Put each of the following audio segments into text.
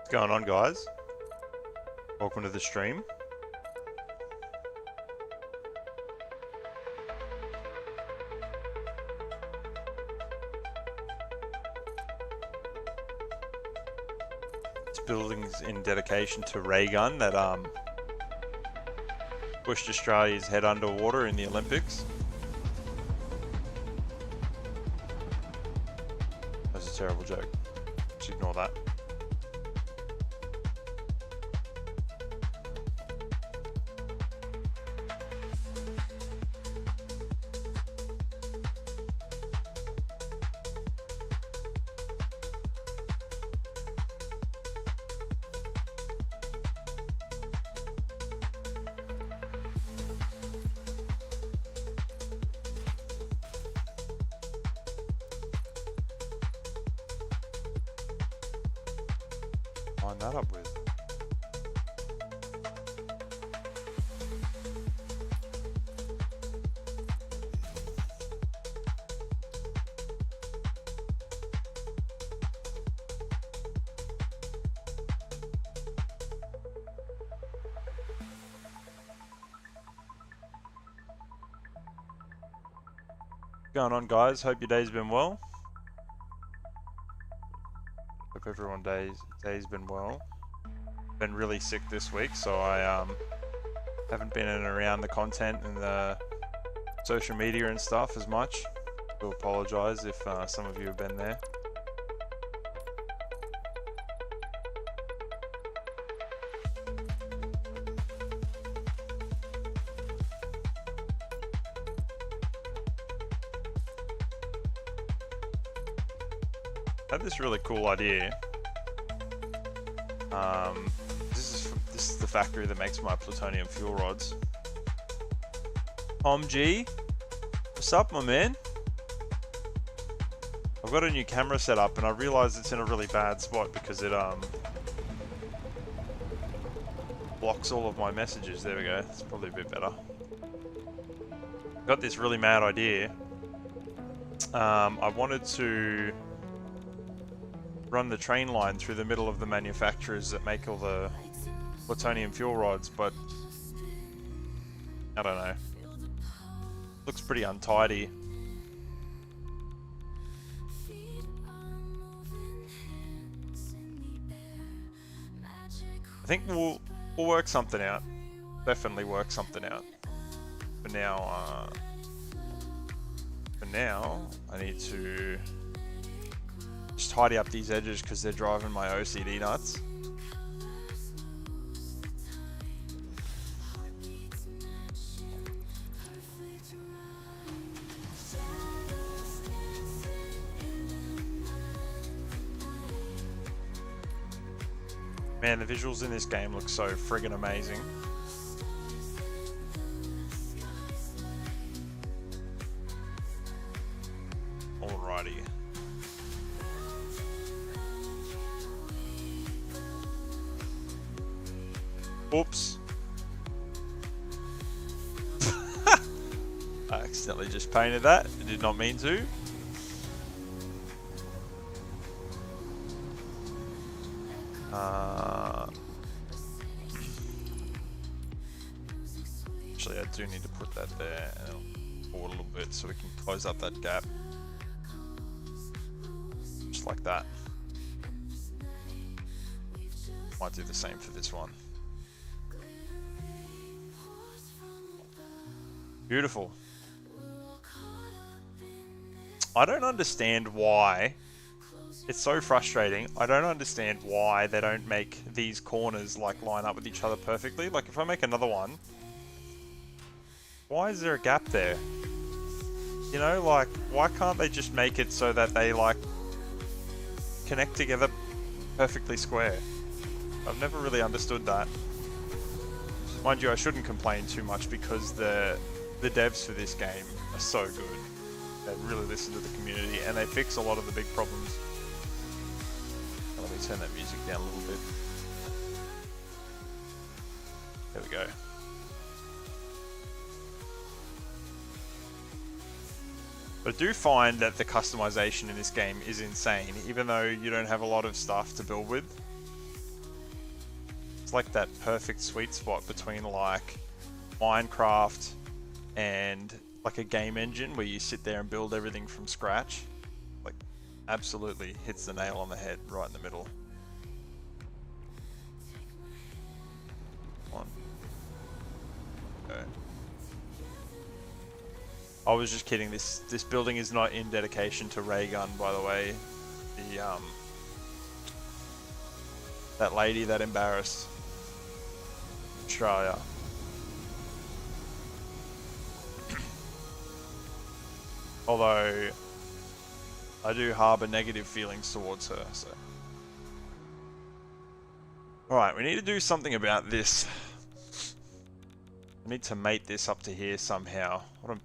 What's going on, guys? Welcome to the stream. This building's in dedication to Ray Gun that pushed Australia's head underwater in the Olympics. That's a terrible joke. Just ignore that. Line that up with. What's going on, guys? Hope your day's been well. Hope everyone day's been well. Been really sick this week, so I haven't been in and around the content and the social media and stuff as much. I apologise if some of you have been there. I had this really cool idea. This is the factory that makes my plutonium fuel rods. Tom G, what's up, my man? I've got a new camera set up and I realised it's in a really bad spot because it blocks all of my messages. There we go. It's probably a bit better. Got this really mad idea. I wanted to run the train line through the middle of the manufacturers that make all the plutonium fuel rods, but I don't know. Looks pretty untidy. I think we'll work something out. Definitely work something out. For now, I need to just tidy up these edges because they're driving my OCD nuts. Man, the visuals in this game look so friggin' amazing. Alrighty. Oops. I accidentally just painted that. I did not mean to. Actually, I do need to put that there and forward a little bit so we can close up that gap. Just like that. Might do the same for this one. Beautiful. I don't understand why. It's so frustrating. I don't understand why they don't make these corners like line up with each other perfectly. Like if I make another one, why is there a gap there? You know, like why can't they just make it so that they like connect together perfectly square? I've never really understood that. Mind you, I shouldn't complain too much because the devs for this game are so good. They really listen to the community and they fix a lot of the big problems. Let me turn that music down a little bit. There we go. But I do find that the customization in this game is insane, even though you don't have a lot of stuff to build with. It's like that perfect sweet spot between like Minecraft and like a game engine where you sit there and build everything from scratch. Like, absolutely hits the nail on the head right in the middle. One. Okay. I was just kidding. This building is not in dedication to Raygun, by the way. The that lady that embarrassed Australia. Although I do harbour negative feelings towards her, so. Alright, we need to do something about this. I need to mate this up to here somehow. What I'm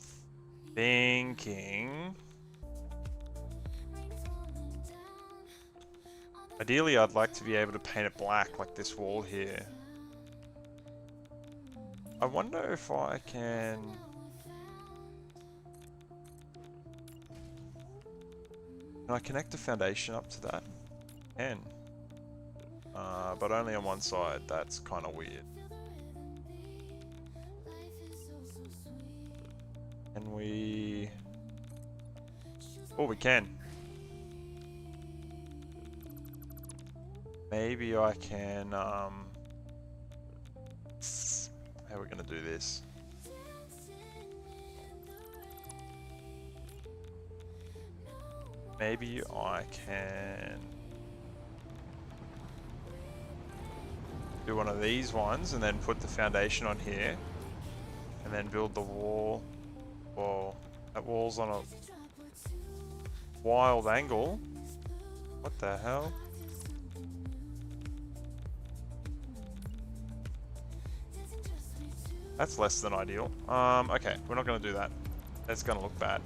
thinking... Ideally, I'd like to be able to paint it black like this wall here. I wonder if I can... Can I connect the foundation up to that? Can. But only on one side. That's kind of weird. Can we... Oh, we can. Maybe I can, how are we gonna do this? Maybe I can do one of these ones and then put the foundation on here and then build the wall. Whoa, that wall's on a wild angle. What the hell? That's less than ideal. Okay, we're not going to do that. That's going to look bad.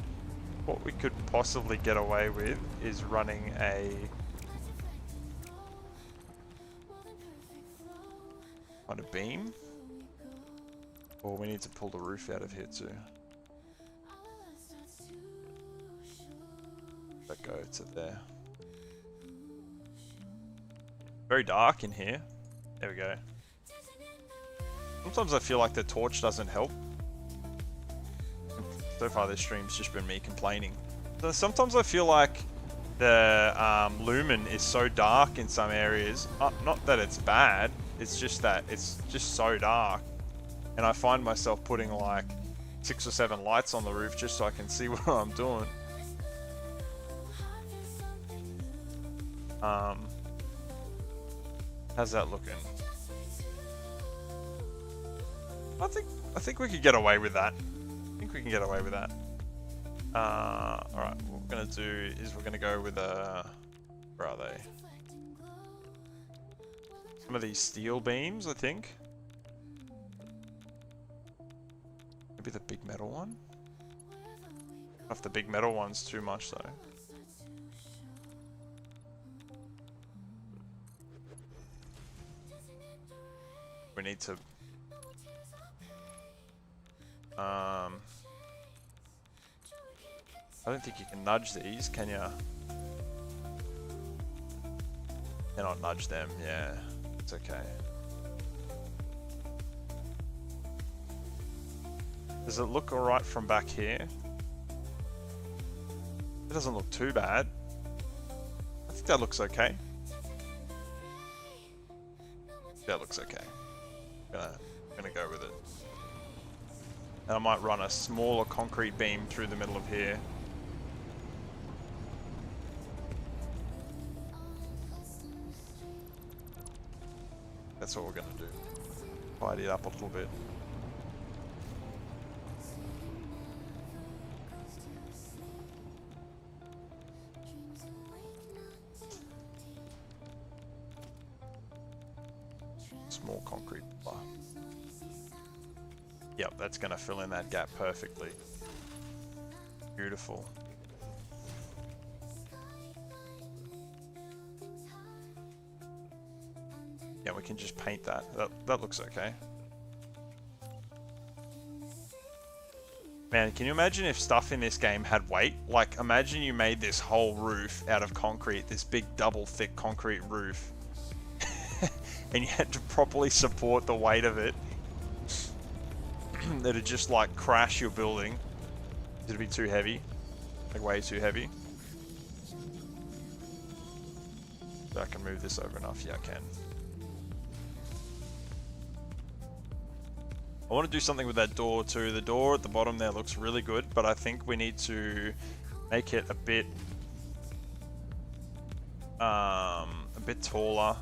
What we could possibly get away with is running a... kind of beam. Or we need to pull the roof out of here too. That go to there. Very dark in here. There we go. Sometimes I feel like the torch doesn't help. So far this stream's just been me complaining. So sometimes I feel like the lumen is so dark in some areas. Not that it's bad, it's just that it's just so dark. And I find myself putting like 6 or 7 lights on the roof just so I can see what I'm doing. How's that looking? I think we could get away with that. I think we can get away with that. Alright, what we're gonna do is we're gonna go with where are they? Some of these steel beams, I think. Maybe the big metal one? Not if the big metal one's too much though. We need to... I don't think you can nudge these, can ya? Cannot nudge them, yeah. It's okay. Does it look alright from back here? It doesn't look too bad. I think that looks okay. That looks okay. I'm gonna go with it. And I might run a smaller concrete beam through the middle of here. That's what we're gonna do. Tidy it up a little bit. Small concrete bar. Yep, that's gonna fill in that gap perfectly. Beautiful. Yeah, we can just paint that. That looks okay. Man, can you imagine if stuff in this game had weight? Like, imagine you made this whole roof out of concrete, this big double thick concrete roof. and you had to properly support the weight of it, that'd just like crash your building. It'd be too heavy, like way too heavy. So I can move this over enough. Yeah, I can. I want to do something with that door too. The door at the bottom there looks really good, but I think we need to make it a bit taller.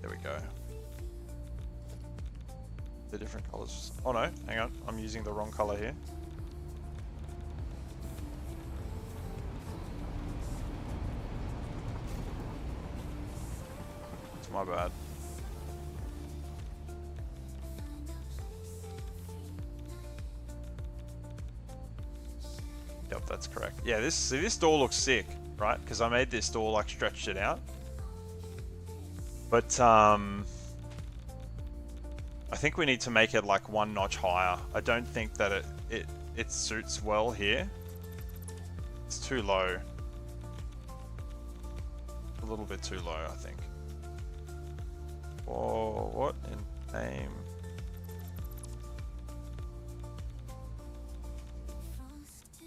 There we go. The different colors. Oh no, hang on. I'm using the wrong color here. My bad. Yep, that's correct. Yeah, this door looks sick, right? Because I made this door like stretched it out. But I think we need to make it like one notch higher. I don't think that it suits well here. It's too low. A little bit too low, I think. Oh, what in name?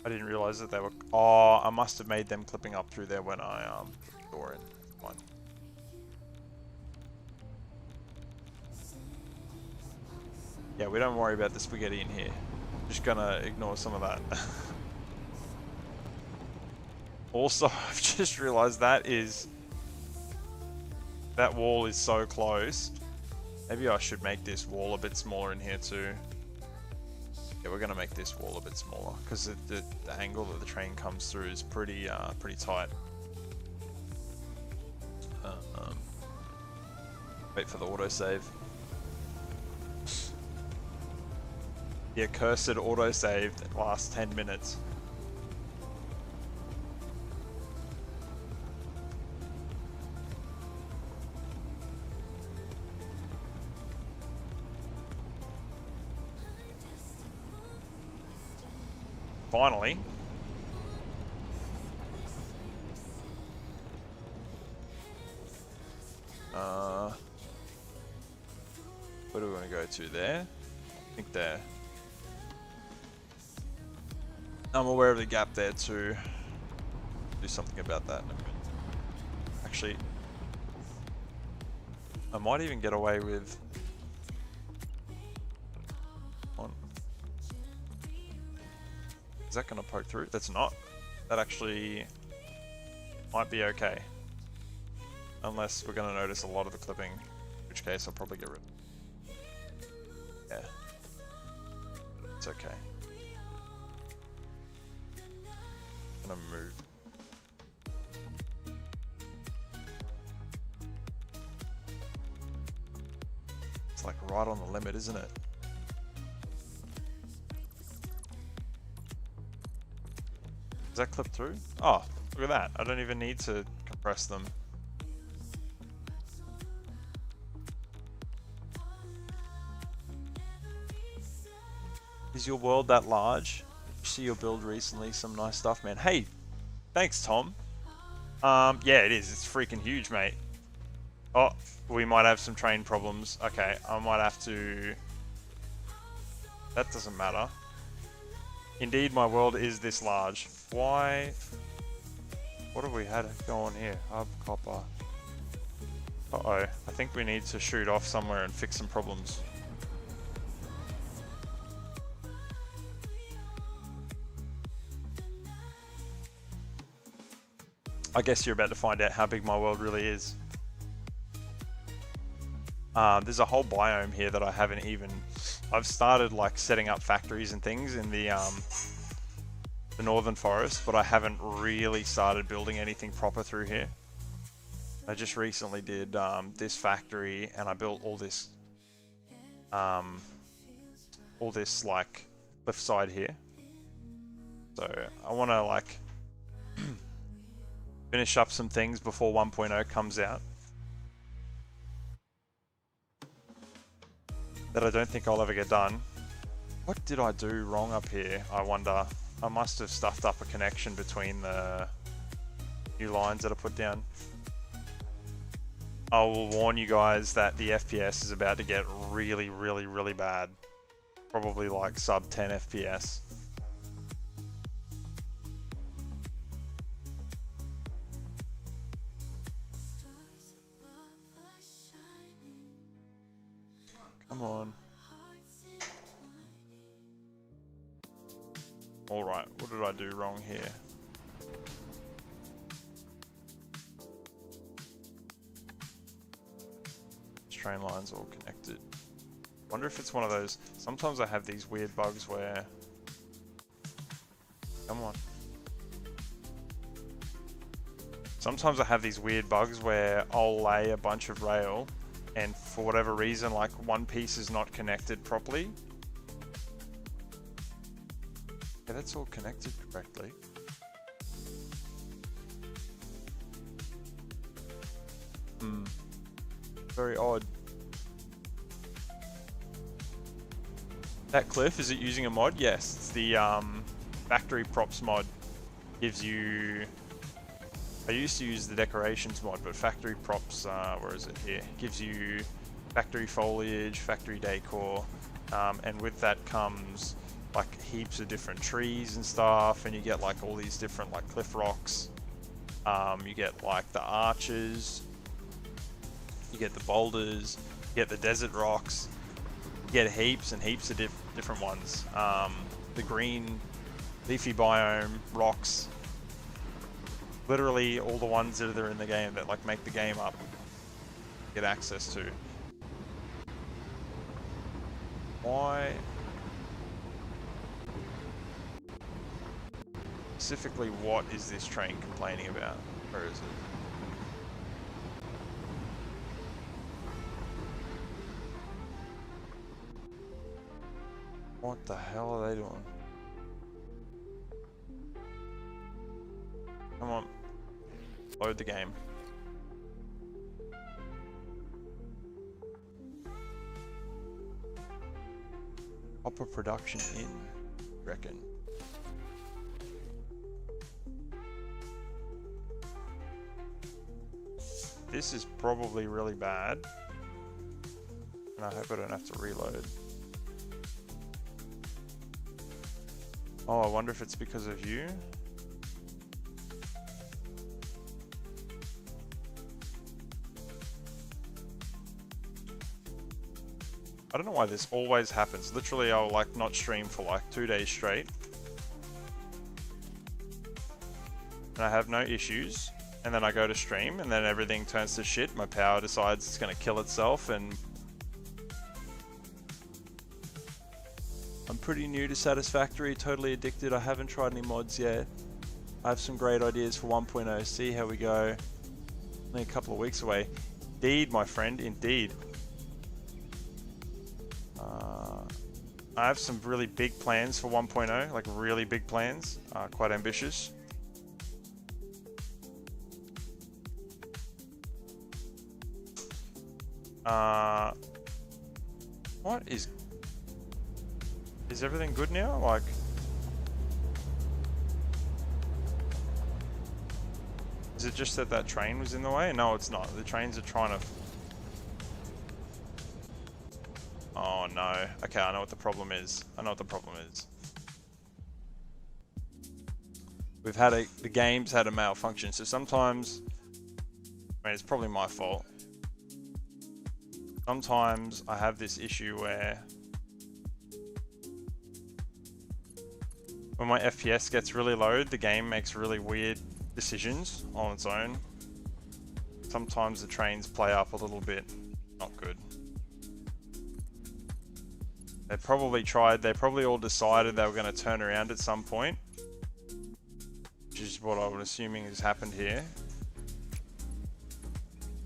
I didn't realize that they were. Oh, I must have made them clipping up through there when I put the door in. One. Yeah, we don't worry about the spaghetti in here. Just gonna ignore some of that. Also, I've just realized that wall is so close. Maybe I should make this wall a bit smaller in here too. Yeah, we're gonna make this wall a bit smaller because the angle that the train comes through is pretty tight. Wait for the autosave. Yeah, cursed autosave that lasts 10 minutes. Finally. Where do we want to go to there? I think there. I'm aware of the gap there too. Do something about that in a bit. Actually, I might even get away with on. Is that going to poke through? That's not. That actually might be okay. Unless we're going to notice a lot of the clipping, in which case I'll probably get rid of it. Yeah. It's okay. I'm gonna move. It's like right on the limit, isn't it? Does that clip through? Oh, look at that. I don't even need to compress them. Is your world that large? See your build recently, some nice stuff, man. Hey, thanks, Tom. Yeah, it is. It's freaking huge, mate. Oh, we might have some train problems. Okay, I might have to... That doesn't matter. Indeed, my world is this large. Why? What have we had go on here? Hub, copper. Uh-oh. I think we need to shoot off somewhere and fix some problems. I guess you're about to find out how big my world really is. There's a whole biome here that I haven't even... I've started like setting up factories and things in the northern forest, but I haven't really started building anything proper through here. I just recently did this factory, and I built all this like cliffside here. So I want to like finish up some things before 1.0 comes out that I don't think I'll ever get done. What did I do wrong up here, I wonder? I must have stuffed up a connection between the new lines that are put down. I will warn you guys that the FPS is about to get really, really, really bad. Probably like sub 10 FPS. Come on. Alright, what did I do wrong here? Train lines all connected. Wonder if it's one of those. Sometimes I have these weird bugs where. Come on. Sometimes I have these weird bugs where I'll lay a bunch of rail and for whatever reason, like one piece is not connected properly. Yeah, that's all connected correctly. Very odd. That cliff, is it using a mod? Yes, it's the factory props mod. Gives you... I used to use the decorations mod, but factory props, where is it here? Gives you factory foliage, factory decor, and with that comes like heaps of different trees and stuff, and you get like all these different like cliff rocks. You get like the arches, you get the boulders, you get the desert rocks, you get heaps and heaps of different ones. The green leafy biome rocks, literally all the ones that are in the game that like make the game up, get access to. Why? Specifically, what is this train complaining about? Where is it? What the hell are they doing? Come on. Load the game. Proper production in, reckon. This is probably really bad. And I hope I don't have to reload. Oh, I wonder if it's because of you. I don't know why this always happens. Literally, I'll like not stream for like 2 days straight. And I have no issues. And then I go to stream and then everything turns to shit. My power decides it's gonna kill itself and... I'm pretty new to Satisfactory, totally addicted. I haven't tried any mods yet. I have some great ideas for 1.0. See how we go. Only a couple of weeks away. Indeed, my friend, indeed. I have some really big plans for 1.0, like really big plans, quite ambitious. What is everything good now? Like, is it just that that train was in the way? No, it's not. The trains are trying to... Oh no. Okay, I know what the problem is. I know what the problem is. We've had the game's had a malfunction, so sometimes, I mean, it's probably my fault. Sometimes I have this issue where when my FPS gets really low, the game makes really weird decisions on its own. Sometimes the trains play up a little bit. Not good. They probably all decided they were going to turn around at some point, which is what I was assuming has happened here.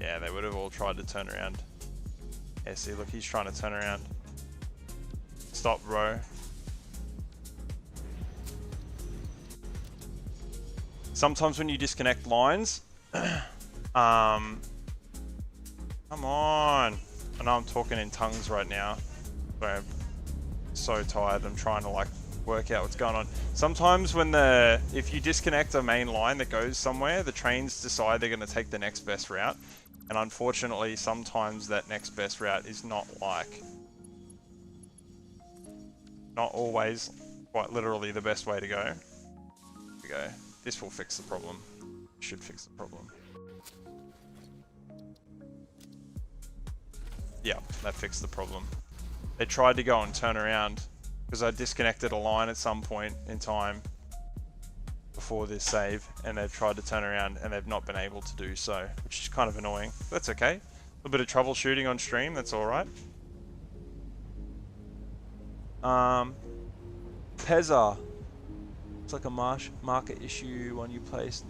Yeah, they would have all tried to turn around. Yeah, see, look, he's trying to turn around. Stop, bro. Sometimes when you disconnect lines, come on. I know I'm talking in tongues right now, but I'm so tired. I'm trying to like work out what's going on. Sometimes when if you disconnect a main line that goes somewhere, the trains decide they're going to take the next best route. And unfortunately, sometimes that next best route is not always quite literally the best way to go. Here we go. This will fix the problem. Should fix the problem. Yeah, that fixed the problem. They tried to go and turn around because I disconnected a line at some point in time before this save, and they've tried to turn around and they've not been able to do so, which is kind of annoying. That's okay. A little bit of troubleshooting on stream, that's alright. Pezza. It's like a market issue, one you placed.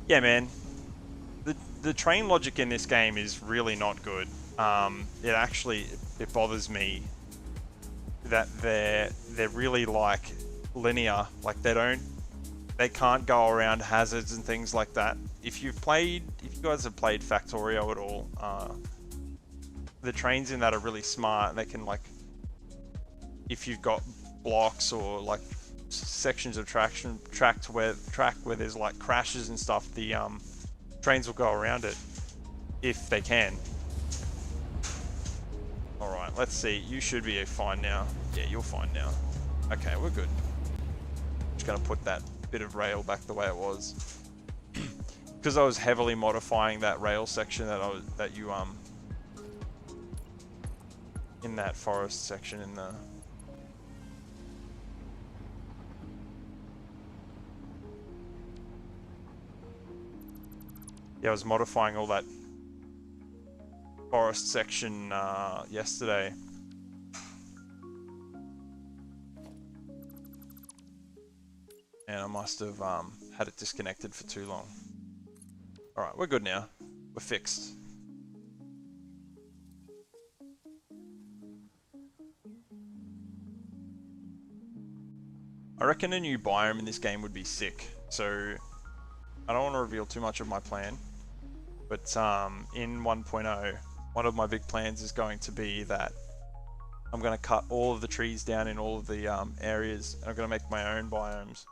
Yeah, man. The train logic in this game is really not good. It bothers me that they're really like linear. Like they can't go around hazards and things like that. If you guys have played Factorio at all, the trains in that are really smart. They can, like, if you've got blocks or like sections of track where there's like crashes and stuff, the trains will go around it if they can. Alright, let's see. You should be fine now. Yeah, you're fine now. Okay, we're good. Just gonna put that bit of rail back the way it was. Because I was heavily modifying that rail section that you in that forest section in the... Yeah, I was modifying all that forest section yesterday. And I must have had it disconnected for too long. Alright, we're good now. We're fixed. I reckon a new biome in this game would be sick. So, I don't want to reveal too much of my plan. But in 1.0, one of my big plans is going to be that I'm going to cut all of the trees down in all of the areas. And I'm going to make my own biomes.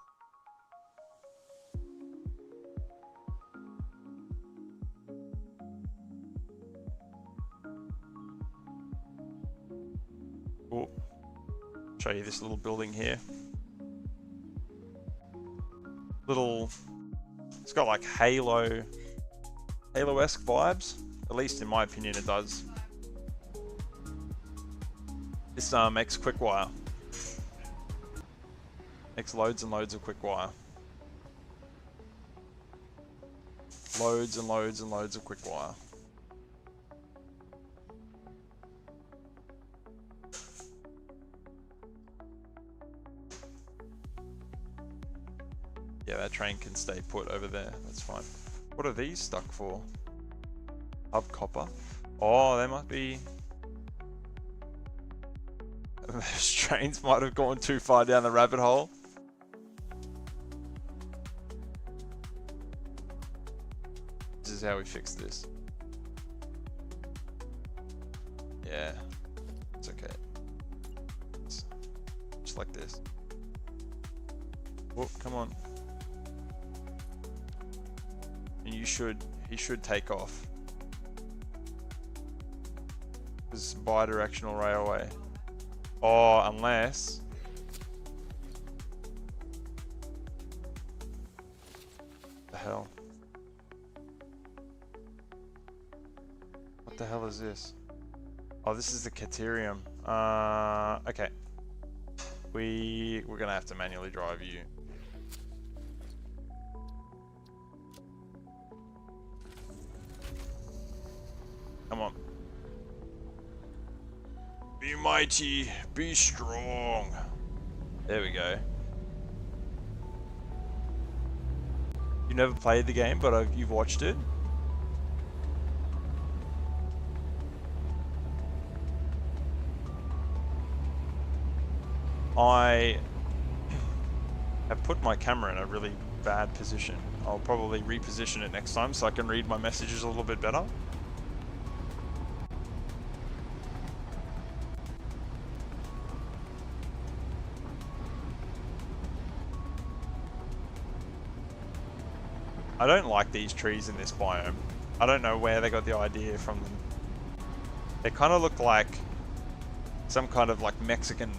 Oh, show you this little building here. It's got like Halo-esque vibes. At least in my opinion it does. This makes quick wire. Makes loads and loads of quick wire. Loads and loads and loads of quick wire. Yeah, that train can stay put over there. That's fine. What are these stuck for? Hub copper. Oh, they might be... Those trains might have gone too far down the rabbit hole. This is how we fix this. Yeah. It's okay. It's just like this. Oh, come on. And he should take off. This is bi-directional railway. Oh, unless... What the hell? What the hell is this? Oh, this is the Caterium. Okay. We're gonna have to manually drive you. Come on. Be mighty, be strong. There we go. You never played the game, but you've watched it. I have put my camera in a really bad position. I'll probably reposition it next time so I can read my messages a little bit better. I don't like these trees in this biome. I don't know where they got the idea from them. They kind of look like some kind of like Mexican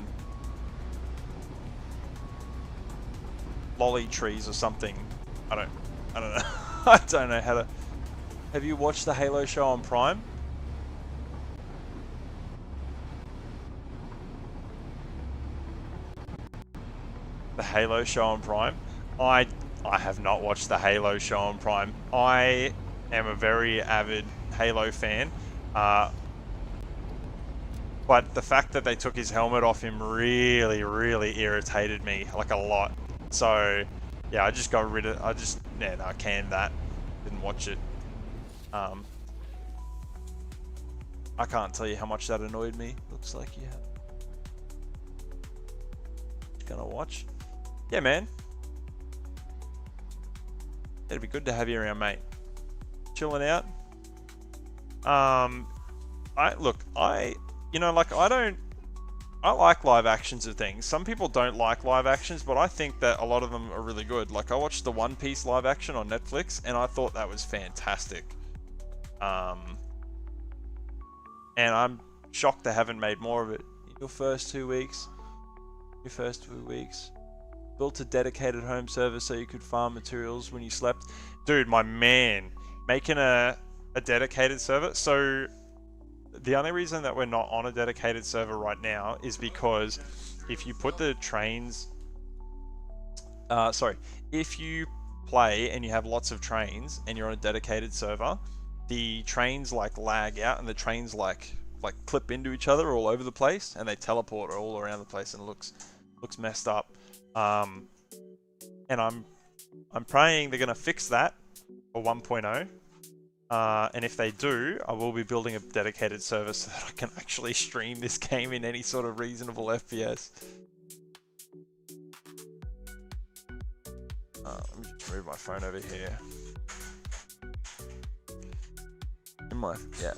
lolly trees or something. I don't know. I don't know how to. Have you watched the Halo show on Prime? The Halo show on Prime? I have not watched the Halo show on Prime. I am a very avid Halo fan. But the fact that they took his helmet off him really, really irritated me, like a lot. So, yeah, I just got rid of. I canned that. Didn't watch it. I can't tell you how much that annoyed me. Looks like you have. Gonna watch. Yeah, man. It'd be good to have you around, mate. Chilling out. I like live actions of things. Some people don't like live actions, but I think that a lot of them are really good. Like, I watched the One Piece live action on Netflix, and I thought that was fantastic. And I'm shocked they haven't made more of it. Your first 2 weeks. Built a dedicated home server so you could farm materials when you slept. Dude, my man. Making a dedicated server. So the only reason that we're not on a dedicated server right now is because if you put the trains... if you play and you have lots of trains and you're on a dedicated server, the trains like lag out and the trains like clip into each other all over the place and they teleport all around the place and it looks messed up. And I'm praying they're gonna fix that for 1.0. And if they do, I will be building a dedicated server so that I can actually stream this game in any sort of reasonable FPS. Let me just move my phone over here. Yeah.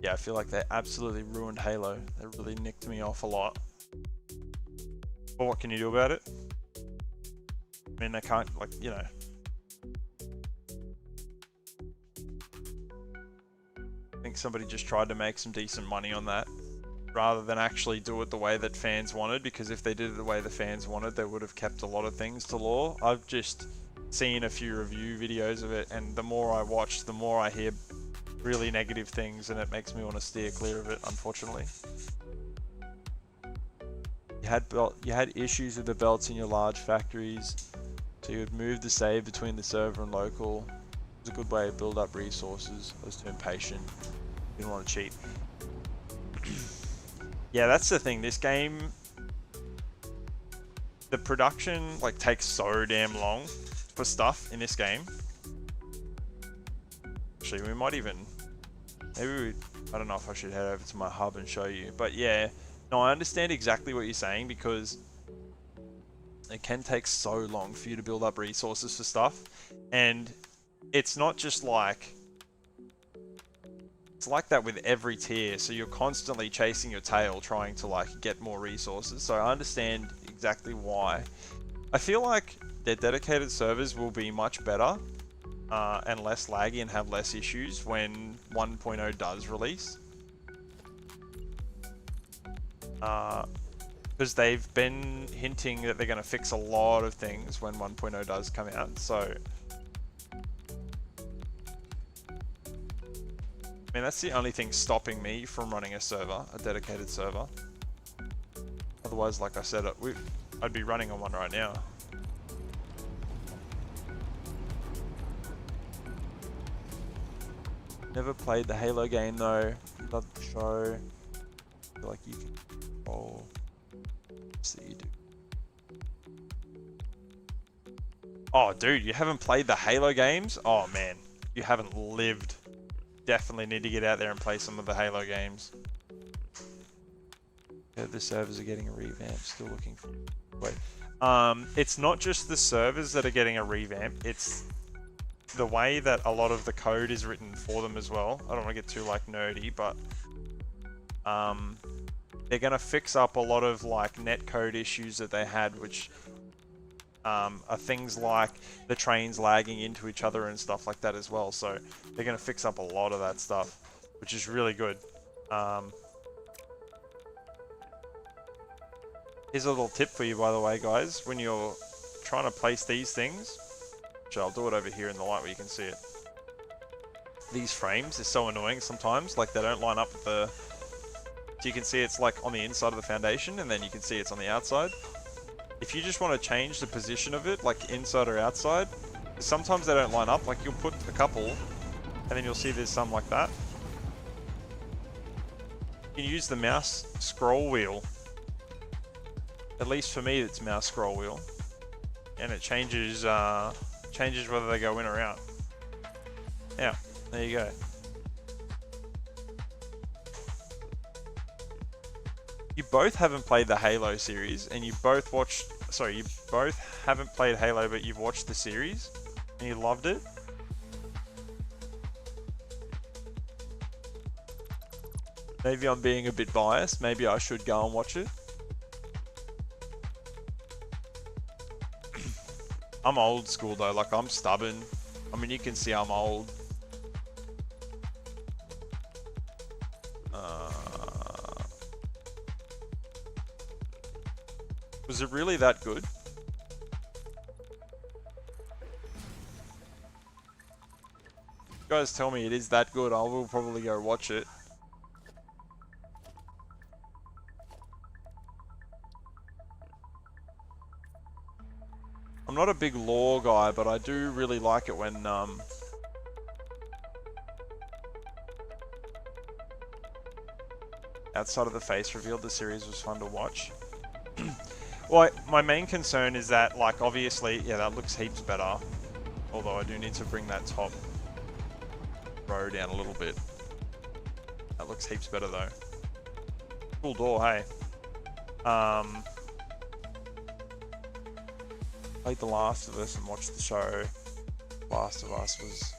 Yeah, I feel like they absolutely ruined Halo. They really nicked me off a lot. But what can you do about it? I mean, they can't, like, you know. I think somebody just tried to make some decent money on that, rather than actually do it the way that fans wanted, because if they did it the way the fans wanted, they would have kept a lot of things to lore. I've just seen a few review videos of it, and the more I watch, the more I hear really negative things, and it makes me want to steer clear of it, unfortunately. You had issues with the belts in your large factories, so you would move the save between the server and local. It was a good way to build up resources. I was too impatient. Didn't want to cheat. Yeah, that's the thing. This game, the production like takes so damn long for stuff in this game. Actually, we might even, I don't know if I should head over to my hub and show you, but yeah, no, I understand exactly what you're saying, because it can take so long for you to build up resources for stuff, and it's not just like, it's like that with every tier, so you're constantly chasing your tail trying to like get more resources, so I understand exactly why. I feel like their dedicated servers will be much better and less laggy and have less issues when 1.0 does release. Because they've been hinting that they're going to fix a lot of things when 1.0 does come out, so... I mean, that's the only thing stopping me from running a server, a dedicated server. Otherwise, like I said, I'd be running on one right now. Never played the Halo game though. Love the show. I feel like you can control. So you do. Oh, dude, you haven't played the Halo games? Oh man, you haven't lived. Definitely need to get out there and play some of the Halo games. Yeah, the servers are getting a revamp. Still looking for. Wait. It's not just the servers that are getting a revamp. It's the way that a lot of the code is written for them as well, I don't want to get too like nerdy, but they're going to fix up a lot of like netcode issues that they had, which are things like the trains lagging into each other and stuff like that as well. So they're going to fix up a lot of that stuff, which is really good. Here's a little tip for you, by the way, guys. When you're trying to place these things, which I'll do it over here in the light where you can see it. These frames are so annoying sometimes, like they don't line up with the... So you can see it's like on the inside of the foundation, and then you can see it's on the outside. If you just want to change the position of it, like inside or outside, sometimes they don't line up. Like you'll put a couple, and then you'll see there's some like that. You can use the mouse scroll wheel. At least for me, it's mouse scroll wheel, and it changes whether they go in or out. Yeah, there you go. You both haven't played the Halo series, and you both watched... Sorry, you both haven't played Halo, but you've watched the series, and you loved it. Maybe I'm being a bit biased. Maybe I should go and watch it. I'm old school though, like I'm stubborn. I mean, you can see I'm old. Was it really that good? You guys tell me it is that good, I will probably go watch it. I'm not a big lore guy, but I do really like it when outside of the face reveal, the series was fun to watch. Well, my main concern is that, like, obviously, yeah, that looks heaps better. Although I do need to bring that top row down a little bit. That looks heaps better though. Cool door, hey. Played The Last of Us and watched the show. Last of Us was...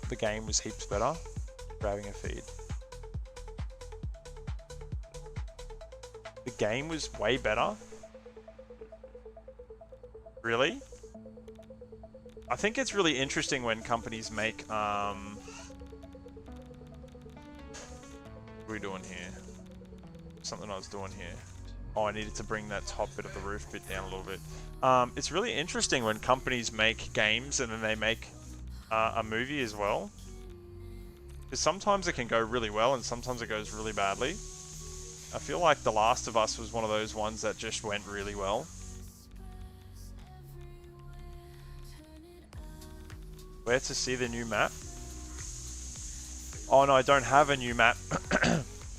The game was heaps better. Grabbing a feed. The game was way better. Really? I think it's really interesting when companies make, what are we doing here? Something I was doing here. Oh, I needed to bring that top bit of the roof bit down a little bit. It's really interesting when companies make games and then they make a movie as well. Because sometimes it can go really well and sometimes it goes really badly. I feel like The Last of Us was one of those ones that just went really well. Where to see the new map? Oh no, I don't have a new map.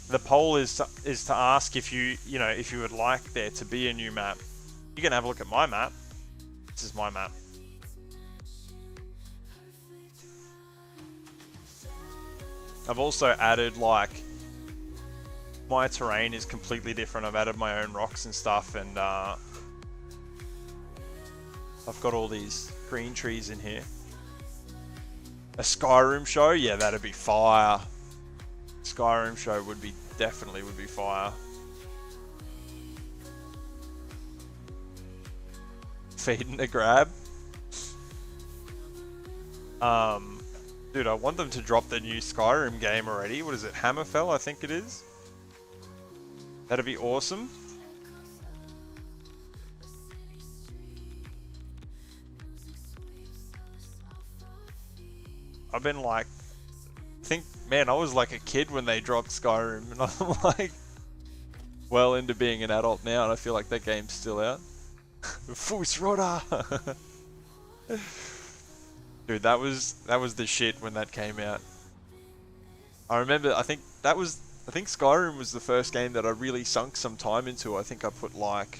The poll is to ask if you would like there to be a new map. You can have a look at my map. This is my map. I've also added, like, my terrain is completely different. I've added my own rocks and stuff, and I've got all these green trees in here. A Skyrim show? Yeah, that'd be fire. Skyrim show would be fire. Feeding the grab. Dude, I want them to drop the new Skyrim game already. What is it? Hammerfell, I think it is. That'd be awesome. I've been like, man, I was like a kid when they dropped Skyrim, and I'm like, well into being an adult now, and I feel like that game's still out. Fußrotter! Dude, that was the shit when that came out. I remember, I think Skyrim was the first game that I really sunk some time into. I think I put like,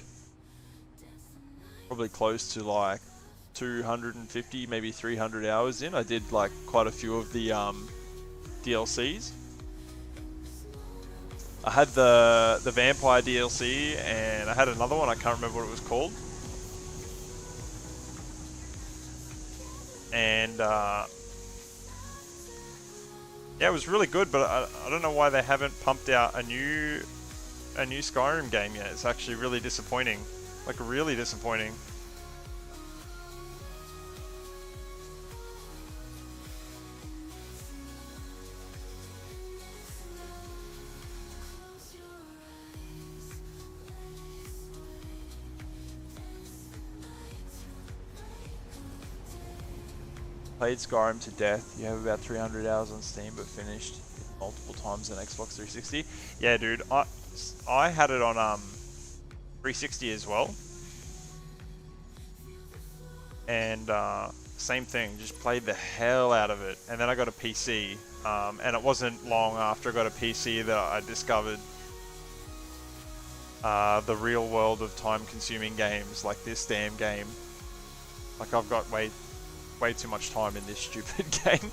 probably close to like 250, maybe 300 hours in. I did like quite a few of the DLCs. I had the vampire DLC, and I had another one, I can't remember what it was called. and yeah, it was really good. But I don't know why they haven't pumped out a new Skyrim game yet. It's actually really disappointing, like really disappointing. Played Skyrim to death. You have about 300 hours on Steam, but finished it multiple times on Xbox 360. Yeah, dude, I had it on 360 as well, and same thing. Just played the hell out of it, and then I got a PC, and it wasn't long after I got a PC that I discovered the real world of time-consuming games like this damn game. Like I've got way too much time in this stupid game.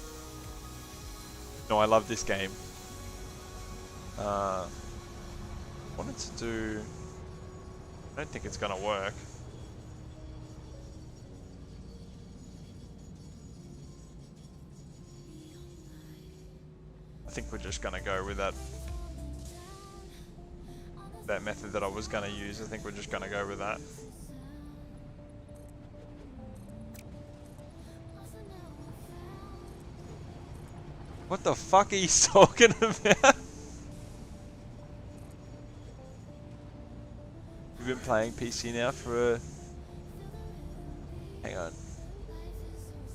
No, I love this game. Wanted to do... I don't think it's gonna work. I think we're just gonna go with that method that I was gonna use. I think we're just gonna go with that. What the fuck are you talking about? You've been playing PC now for hang on,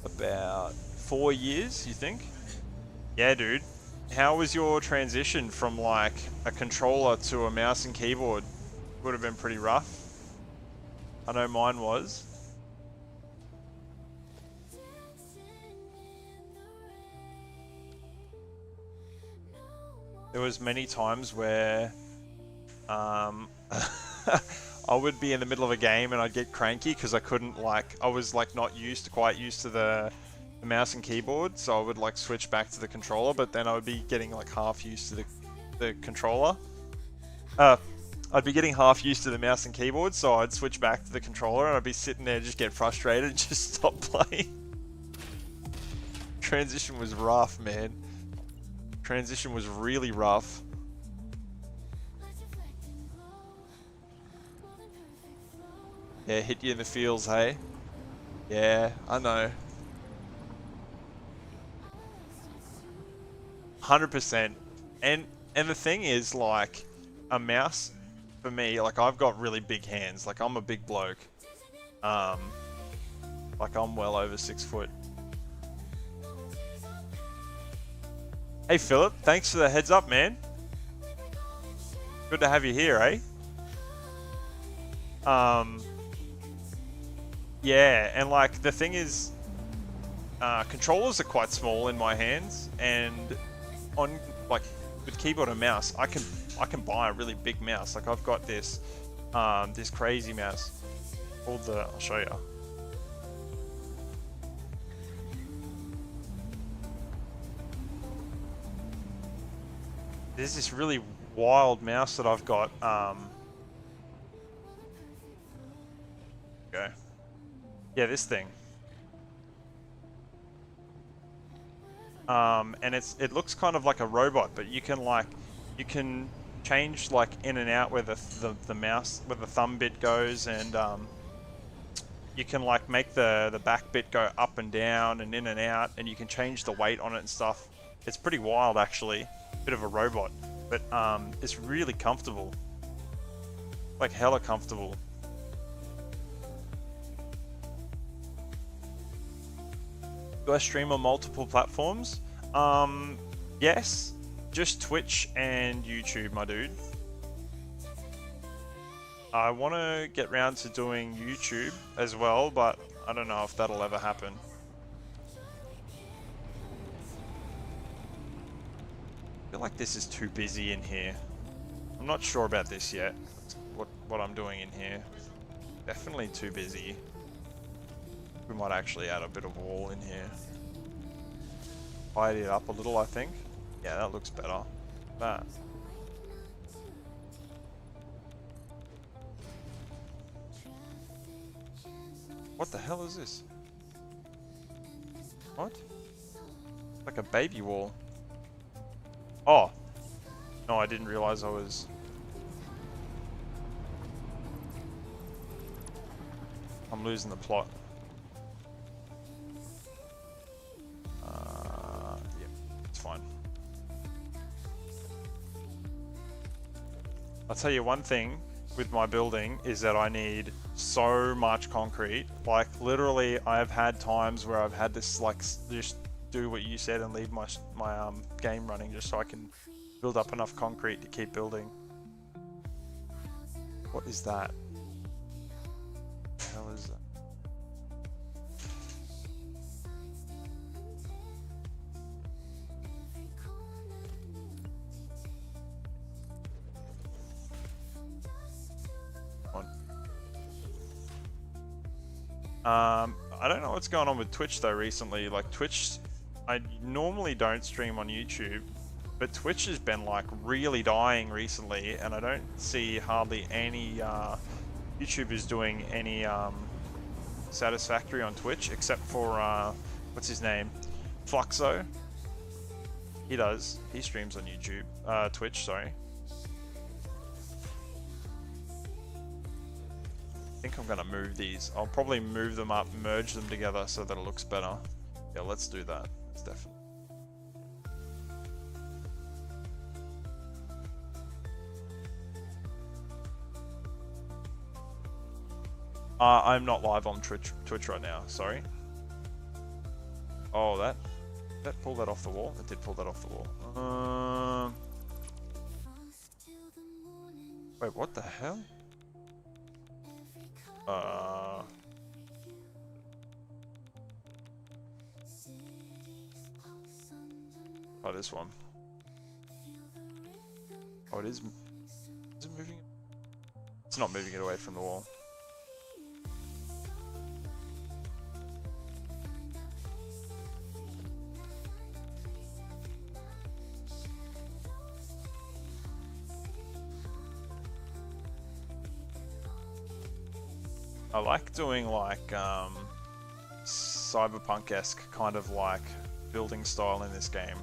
about 4 years, you think? Yeah, dude. How was your transition from like a controller to a mouse and keyboard? Would have been pretty rough. I know mine was. There was many times where I would be in the middle of a game and I'd get cranky because I couldn't I was like not quite used to the mouse and keyboard, so I would like switch back to the controller, but then I would be getting like half used to the controller. I'd be getting half used to the mouse and keyboard, so I'd switch back to the controller and I'd be sitting there just get frustrated and just stop playing. Transition was rough, man. Transition was really rough. Yeah, hit you in the feels, hey? Yeah, I know. 100%. And the thing is, like, a mouse, for me, like, I've got really big hands. Like, I'm a big bloke. Like, I'm well over 6 foot. Hey, Philip, thanks for the heads up, man. Good to have you here, eh? Yeah, and like, the thing is, controllers are quite small in my hands, and on, like, with keyboard and mouse, I can buy a really big mouse. Like, I've got this, this crazy mouse called I'll show you. There's this really wild mouse that I've got. Go. Yeah, this thing. And it looks kind of like a robot, but you can change like in and out where the mouse, where the thumb bit goes, and you can like make the back bit go up and down and in and out, and you can change the weight on it and stuff. It's pretty wild, actually. Bit of a robot, but it's really comfortable. Like hella comfortable. Do I stream on multiple platforms? Yes, just Twitch and YouTube, my dude. I want to get round to doing YouTube as well, but I don't know if that'll ever happen. I feel like this is too busy in here. I'm not sure about this yet. What I'm doing in here. Definitely too busy. We might actually add a bit of wall in here. Tidy it up a little, I think. Yeah, that looks better. That. What the hell is this? What? Like a baby wall. Oh. No, I didn't realize I was... I'm losing the plot. Yeah, it's fine. I'll tell you one thing with my building is that I need so much concrete. Like literally, I've had times where I've had to like just do what you said and leave my game running just so I can build up enough concrete to keep building. What is that? What the hell is that? I don't know what's going on with Twitch though recently. Like Twitch, I normally don't stream on YouTube, but Twitch has been like really dying recently, and I don't see hardly any YouTubers doing any Satisfactory on Twitch, except for what's his name, Fluxo. He does. He streams on YouTube, Twitch. Sorry. I think I'm gonna move these. I'll probably move them up, merge them together so that it looks better. Yeah, let's do that. That's definitely. I'm not live on Twitch right now. Sorry. Oh, that pulled that off the wall. It did pull that off the wall. Wait, what the hell? Oh, this one. Oh, it is. Is it moving? It's not moving it away from the wall. I like doing like cyberpunk-esque kind of like building style in this game.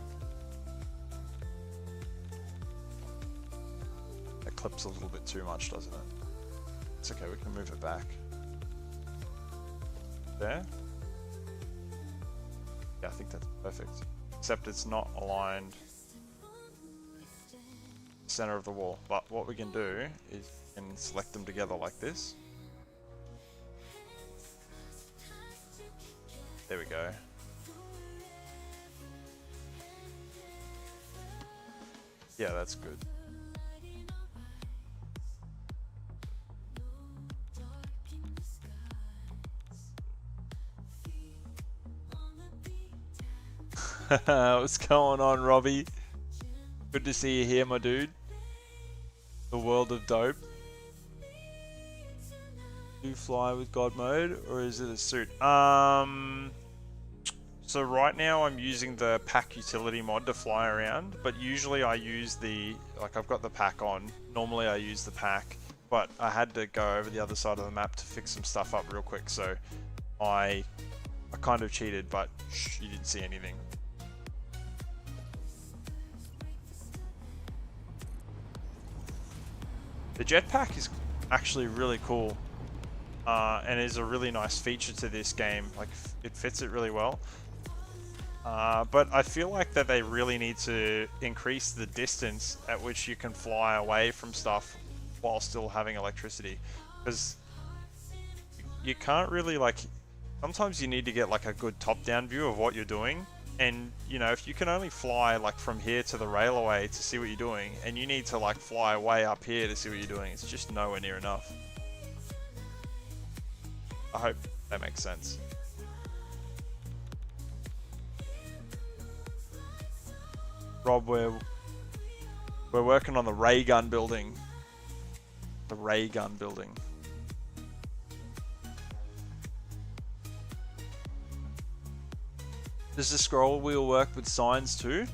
That clips a little bit too much, doesn't it? It's okay, we can move it back. There? Yeah, I think that's perfect. Except it's not aligned center of the wall. But what we can do is we can select them together like this. There we go. Yeah, that's good. What's going on, Robbie? Good to see you here, my dude. The world of dope. Do you fly with God mode, or is it a suit? So right now I'm using the pack utility mod to fly around, but usually I use the, like I've got the pack on. Normally I use the pack, but I had to go over the other side of the map to fix some stuff up real quick, so I kind of cheated, but shh, you didn't see anything. The jetpack is actually really cool, and is a really nice feature to this game. Like, it fits it really well. But I feel like that they really need to increase the distance at which you can fly away from stuff while still having electricity, because you can't really, like, sometimes you need to get like a good top-down view of what you're doing. And, you know, if you can only fly, like, from here to the railway to see what you're doing, and you need to, like, fly way up here to see what you're doing, it's just nowhere near enough. I hope that makes sense. Rob, we're working on the ray gun building. The ray gun building. Does the scroll wheel work with signs too?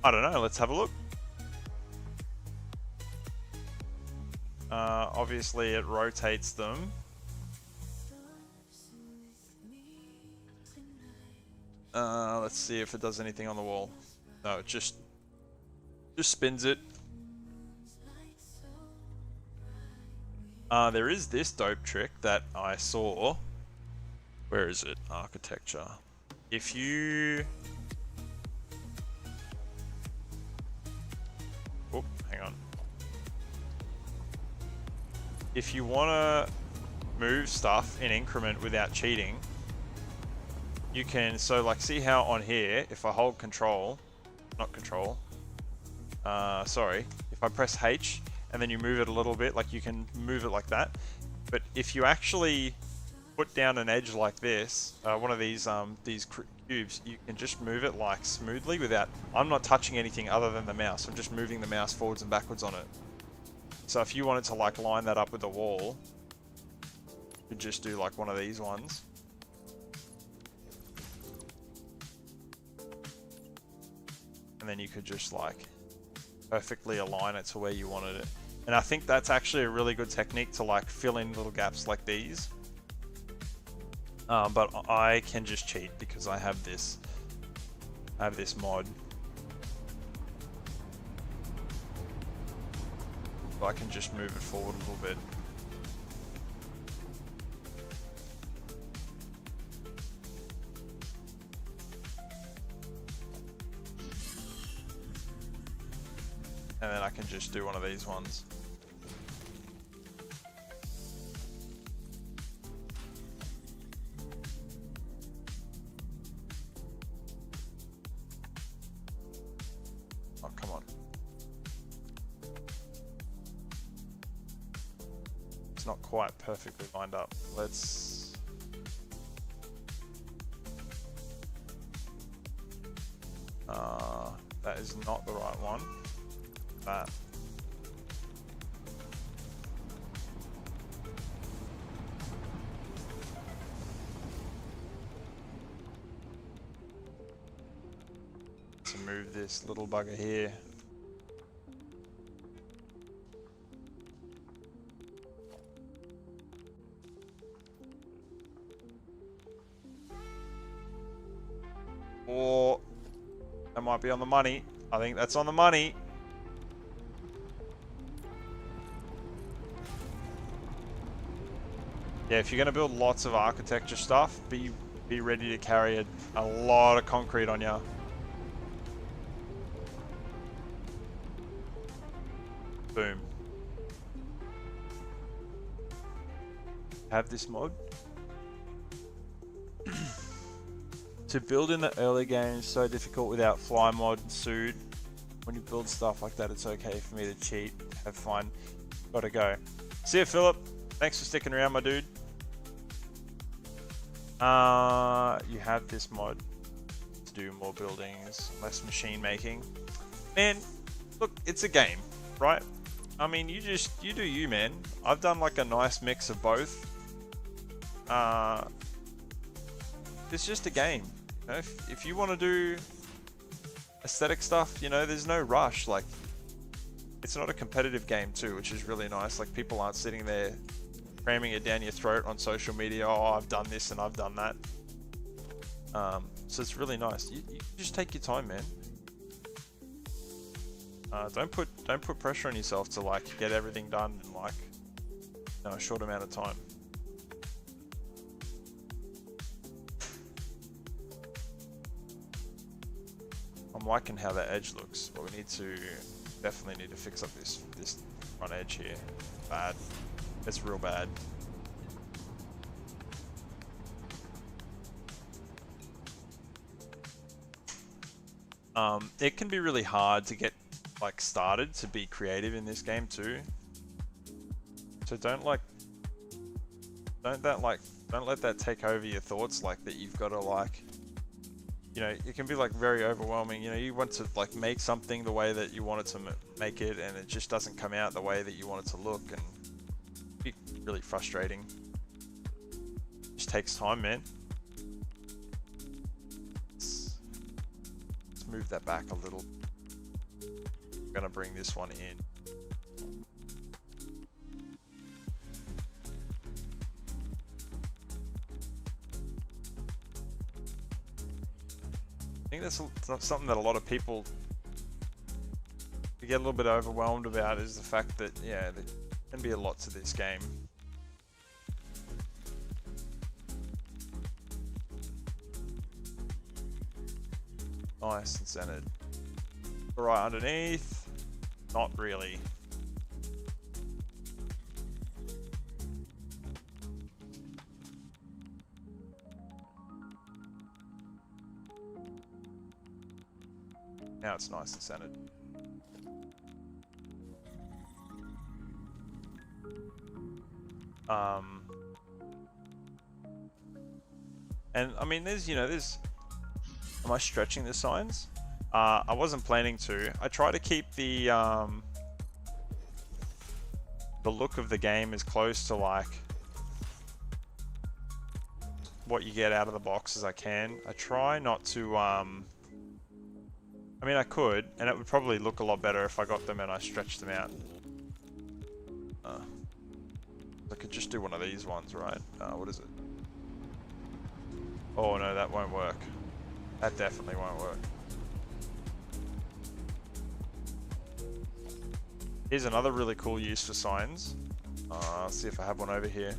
I don't know, let's have a look. Obviously it rotates them. Let's see if it does anything on the wall. No, it just spins it. There is this dope trick that I saw. Where is it? Architecture. If you... Oh, hang on. If you want to move stuff in increment without cheating, you can, so like see how on here, if I hold control, not control, sorry, if I press H and then you move it a little bit, like you can move it like that. But if you actually put down an edge like this, one of these cubes, you can just move it like smoothly without, I'm not touching anything other than the mouse, I'm just moving the mouse forwards and backwards on it. So if you wanted to like line that up with the wall, you could just do like one of these ones. And then you could just like perfectly align it to where you wanted it. And I think that's actually a really good technique to like fill in little gaps like these. But I can just cheat because I have this mod. So I can just move it forward a little bit. And then I can just do one of these ones. Oh, come on. It's not quite perfectly lined up. Let's... that is not the right one. That. To move this little bugger here. Or that might be on the money. I think that's on the money. Yeah, if you're going to build lots of architecture stuff, be ready to carry a lot of concrete on you. Boom. Have this mod. To build in the early game is so difficult without fly mod and suit. When you build stuff like that, it's okay for me to cheat, have fun. Gotta go. See ya, Philip. Thanks for sticking around, my dude. You have this mod to do more buildings, less machine making. Man, look, it's a game, right? I mean, you do you, man. I've done like a nice mix of both. It's just a game. You know, if you want to do aesthetic stuff, you know, there's no rush. Like, it's not a competitive game too, which is really nice. Like, people aren't sitting there cramming it down your throat on social media. Oh, I've done this and I've done that. So it's really nice. You just take your time, man. Don't put pressure on yourself to like get everything done in like, you know, a short amount of time. I'm liking how that edge looks, but we definitely need to fix up this front edge here. Bad. It's real bad. It can be really hard to get like started to be creative in this game too. So don't let that take over your thoughts, like that you've got to like, you know, it can be like very overwhelming. You know, you want to like make something the way that you want it to make it, and it just doesn't come out the way that you want it to look, and be really frustrating. It just takes time, man. Let's move that back a little. I'm gonna bring this one in. think that's something that a lot of people get a little bit overwhelmed about, is the fact that, yeah, there can be a lot to this game. Nice and centered. Right underneath, not really. Now it's nice and centered. And I mean, there's, am I stretching the signs? I wasn't planning to. I try to keep the look of the game as close to like what you get out of the box as I can. I try not to, I mean, I could, and it would probably look a lot better if I got them and I stretched them out. I could just do one of these ones, right? What is it? Oh no, that won't work. That definitely won't work. Here's another really cool use for signs. I'll see if I have one over here.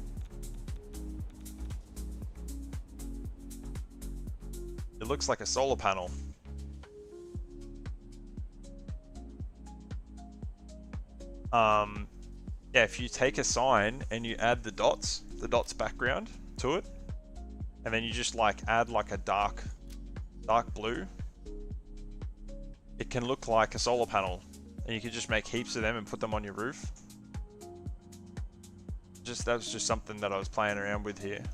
It looks like a solar panel. Yeah, if you take a sign and you add the dots background to it, and then you just like add like a dark blue, it can look like a solar panel, and you can just make heaps of them and put them on your roof. That was just something that I was playing around with here.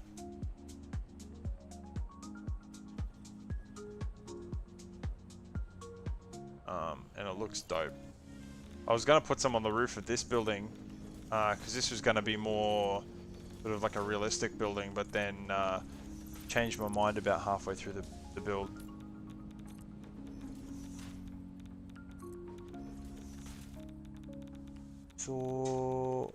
And it looks dope. I was gonna put some on the roof of this building, because this was gonna be more sort of like a realistic building, but then changed my mind about halfway through the build. So,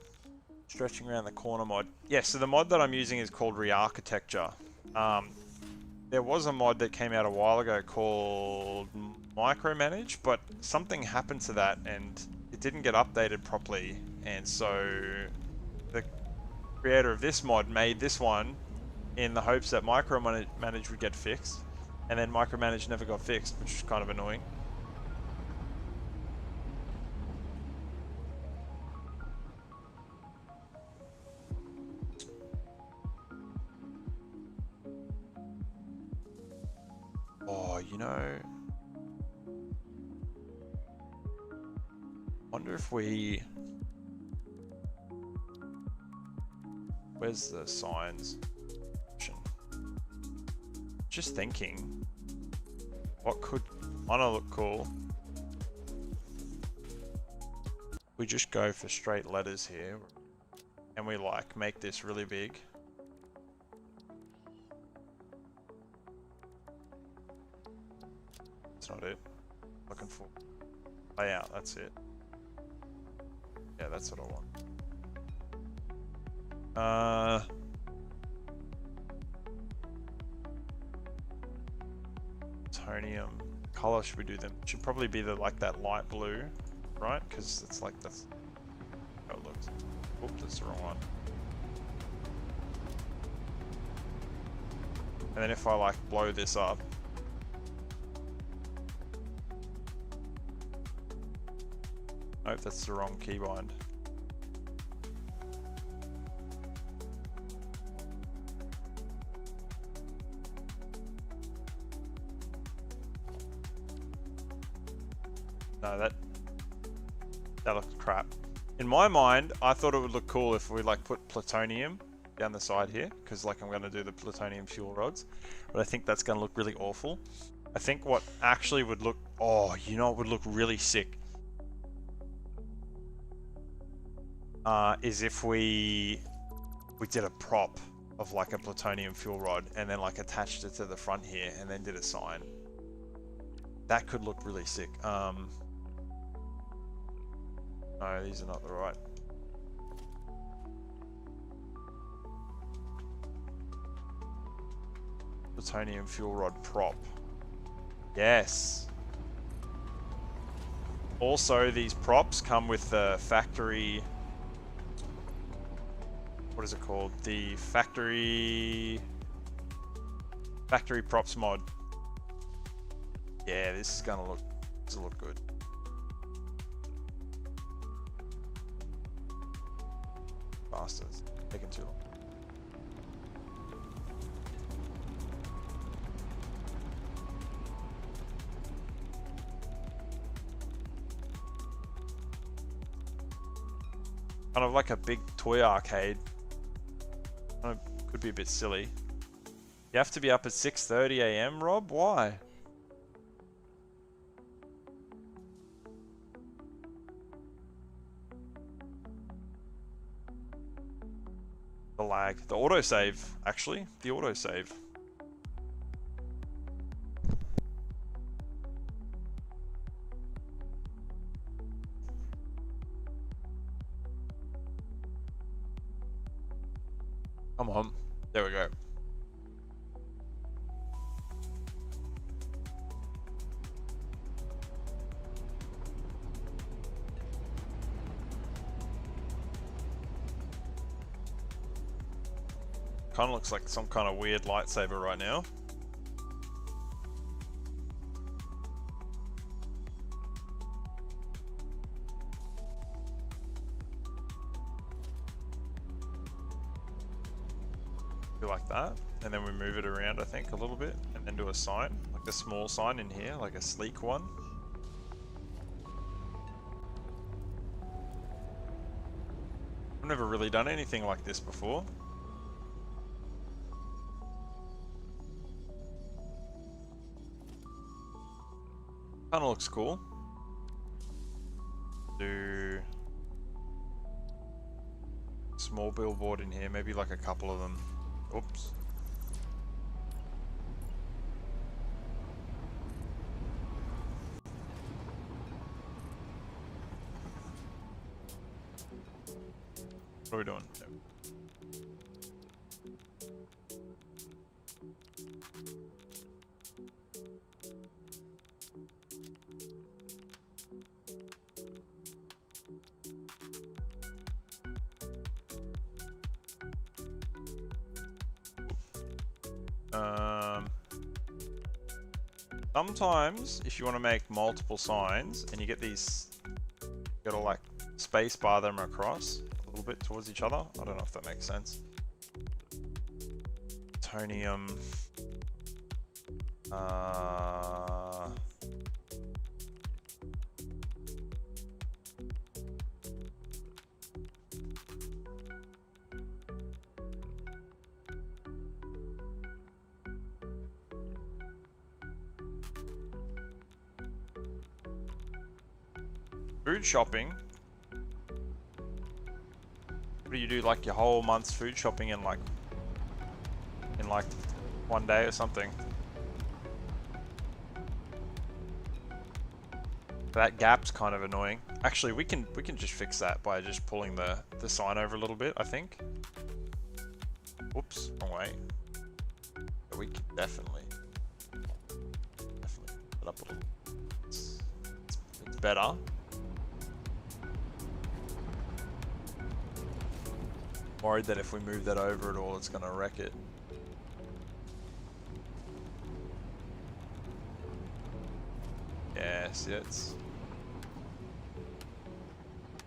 stretching around the corner mod. Yeah, so the mod that I'm using is called Re-Architecture. There was a mod that came out a while ago called Micromanage, but something happened to that and it didn't get updated properly, and so the creator of this mod made this one in the hopes that Micromanage would get fixed, and then Micromanage never got fixed, which is kind of annoying. Oh, wonder if where's the signs option? Just thinking, what could wanna look cool? We just go for straight letters here, and we like make this really big. That's not it. Looking for layout, that's it. Yeah, that's what I want. Tonium. Color should we do them? Should probably be like that light blue, right? Because it's like that's how it looks. Oops, that's the wrong one. And then if I like blow this up, nope, that's the wrong keybind. No, that looks crap. In my mind, I thought it would look cool if we like put plutonium down the side here, because like I'm going to do the plutonium fuel rods, but I think that's going to look really awful. I think what actually would look, it would look really sick, is if we did a prop of like a plutonium fuel rod and then like attached it to the front here and then did a sign. That could look really sick. No, these are not the right. Plutonium fuel rod prop. Yes. Also, these props come with the factory... What is it called? The factory props mod. Yeah, this is gonna look good. Bastards. Taking too long. Kind of like a big toy arcade. Could be a bit silly. You have to be up at 6:30 AM, Rob? Why? The lag. The autosave, actually. The autosave. Come on. There we go. Kind of looks like some kind of weird lightsaber right now. Do like that, and then we move it around, I think, a little bit, and then do a sign, like a small sign in here, like a sleek one. I've never really done anything like this before. Kind of looks cool. Do small billboard in here, maybe like a couple of them. Oops. What are we doing? Sometimes, if you want to make multiple signs, and you get these, you gotta like space bar them across a little bit towards each other. I don't know if that makes sense. Tonium. Food shopping. What do you do, like your whole month's food shopping in like one day or something? That gap's kind of annoying. Actually, we can just fix that by just pulling the sign over a little bit, I think. Whoops, wrong way. But we can definitely put it up a little. It's better. Worried that if we move that over at all, it's gonna wreck it. Yeah, see, it's...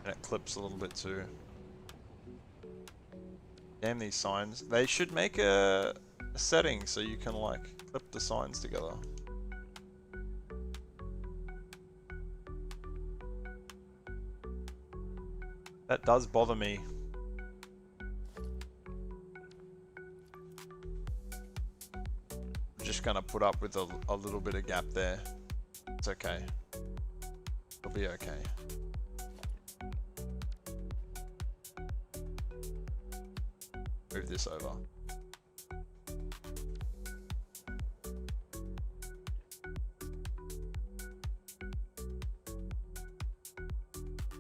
And it clips a little bit too. Damn these signs. They should make a setting so you can like clip the signs together. That does bother me. Just gonna put up with a little bit of gap there. It's okay. It'll be okay. Move this over.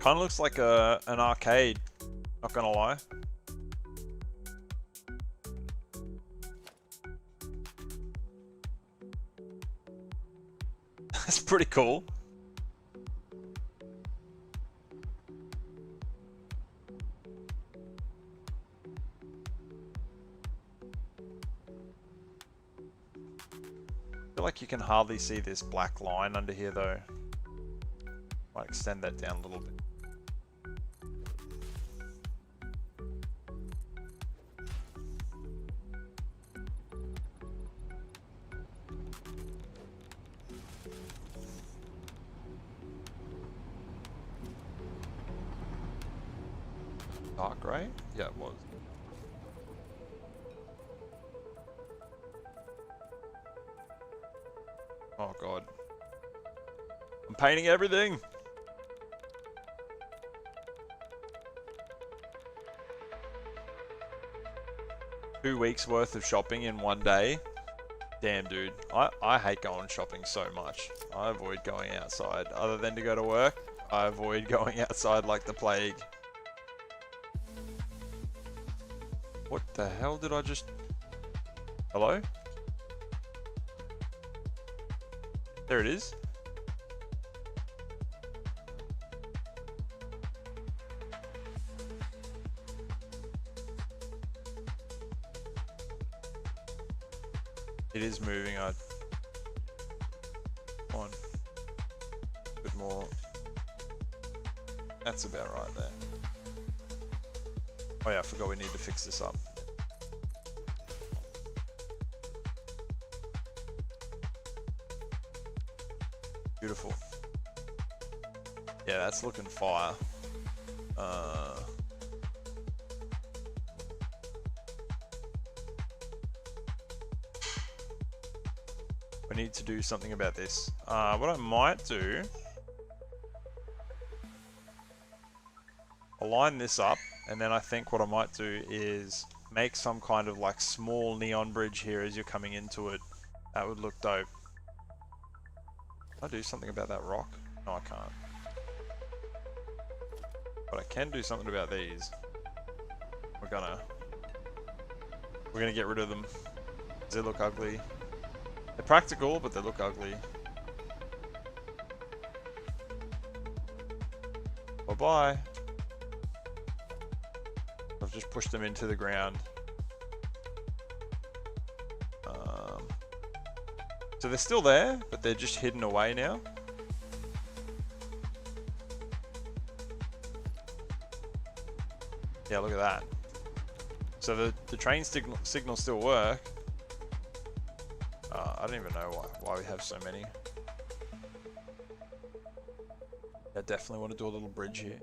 Kind of looks like an arcade, not gonna lie. That's pretty cool. I feel like you can hardly see this black line under here though. Might extend that down a little bit. Dark grey? Yeah, it was. Oh god. I'm painting everything! 2 weeks worth of shopping in one day. Damn, dude. I hate going shopping so much. I avoid going outside. Other than to go to work, I avoid going outside like the plague. What the hell did I just... Hello? There it is. It is moving. Come on. A bit more. That's about right there. Oh yeah, I forgot we need to fix this up. Beautiful. Yeah, that's looking fire. We need to do something about this. What I might do... I'll line this up, and then I think what I might do is make some kind of like small neon bridge here as you're coming into it. That would look dope. Can I do something about that rock? No, I can't. But I can do something about these. We're gonna get rid of them. Does they look ugly? They're practical, but they look ugly. Bye-bye. I've just pushed them into the ground. So they're still there, but they're just hidden away now. Yeah, look at that. So the train signals still work. I don't even know why we have so many. I definitely want to do a little bridge here.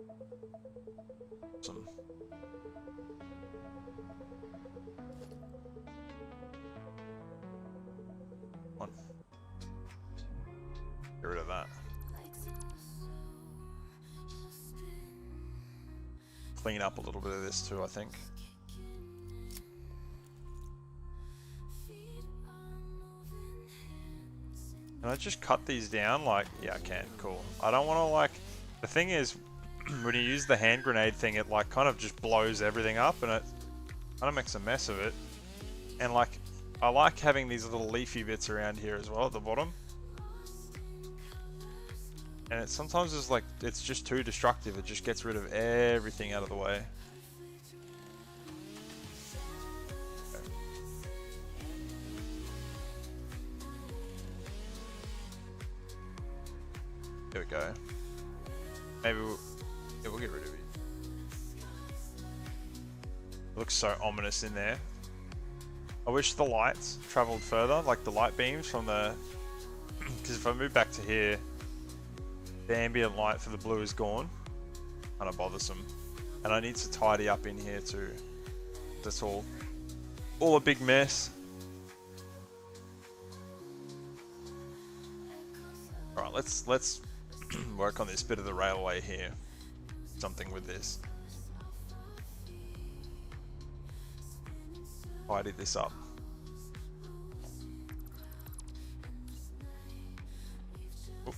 Awesome. Come on. Get rid of that. Clean up a little bit of this too, I think. Can I just cut these down? Like, yeah, I can. Cool. I don't want to like... The thing is, when you use the hand grenade thing, it like kind of just blows everything up and it kind of makes a mess of it. And like, I like having these little leafy bits around here as well at the bottom. And it sometimes is like, it's just too destructive. It just gets rid of everything out of the way. There we go. Maybe we'll get rid of it. It looks so ominous in there. I wish the lights traveled further, like the light beams from the... Because if I move back to here, the ambient light for the blue is gone. Kind of bothersome. And I need to tidy up in here too. That's all a big mess. Alright, let's work on this bit of the railway here. Something with this. Tidy this up. Oop.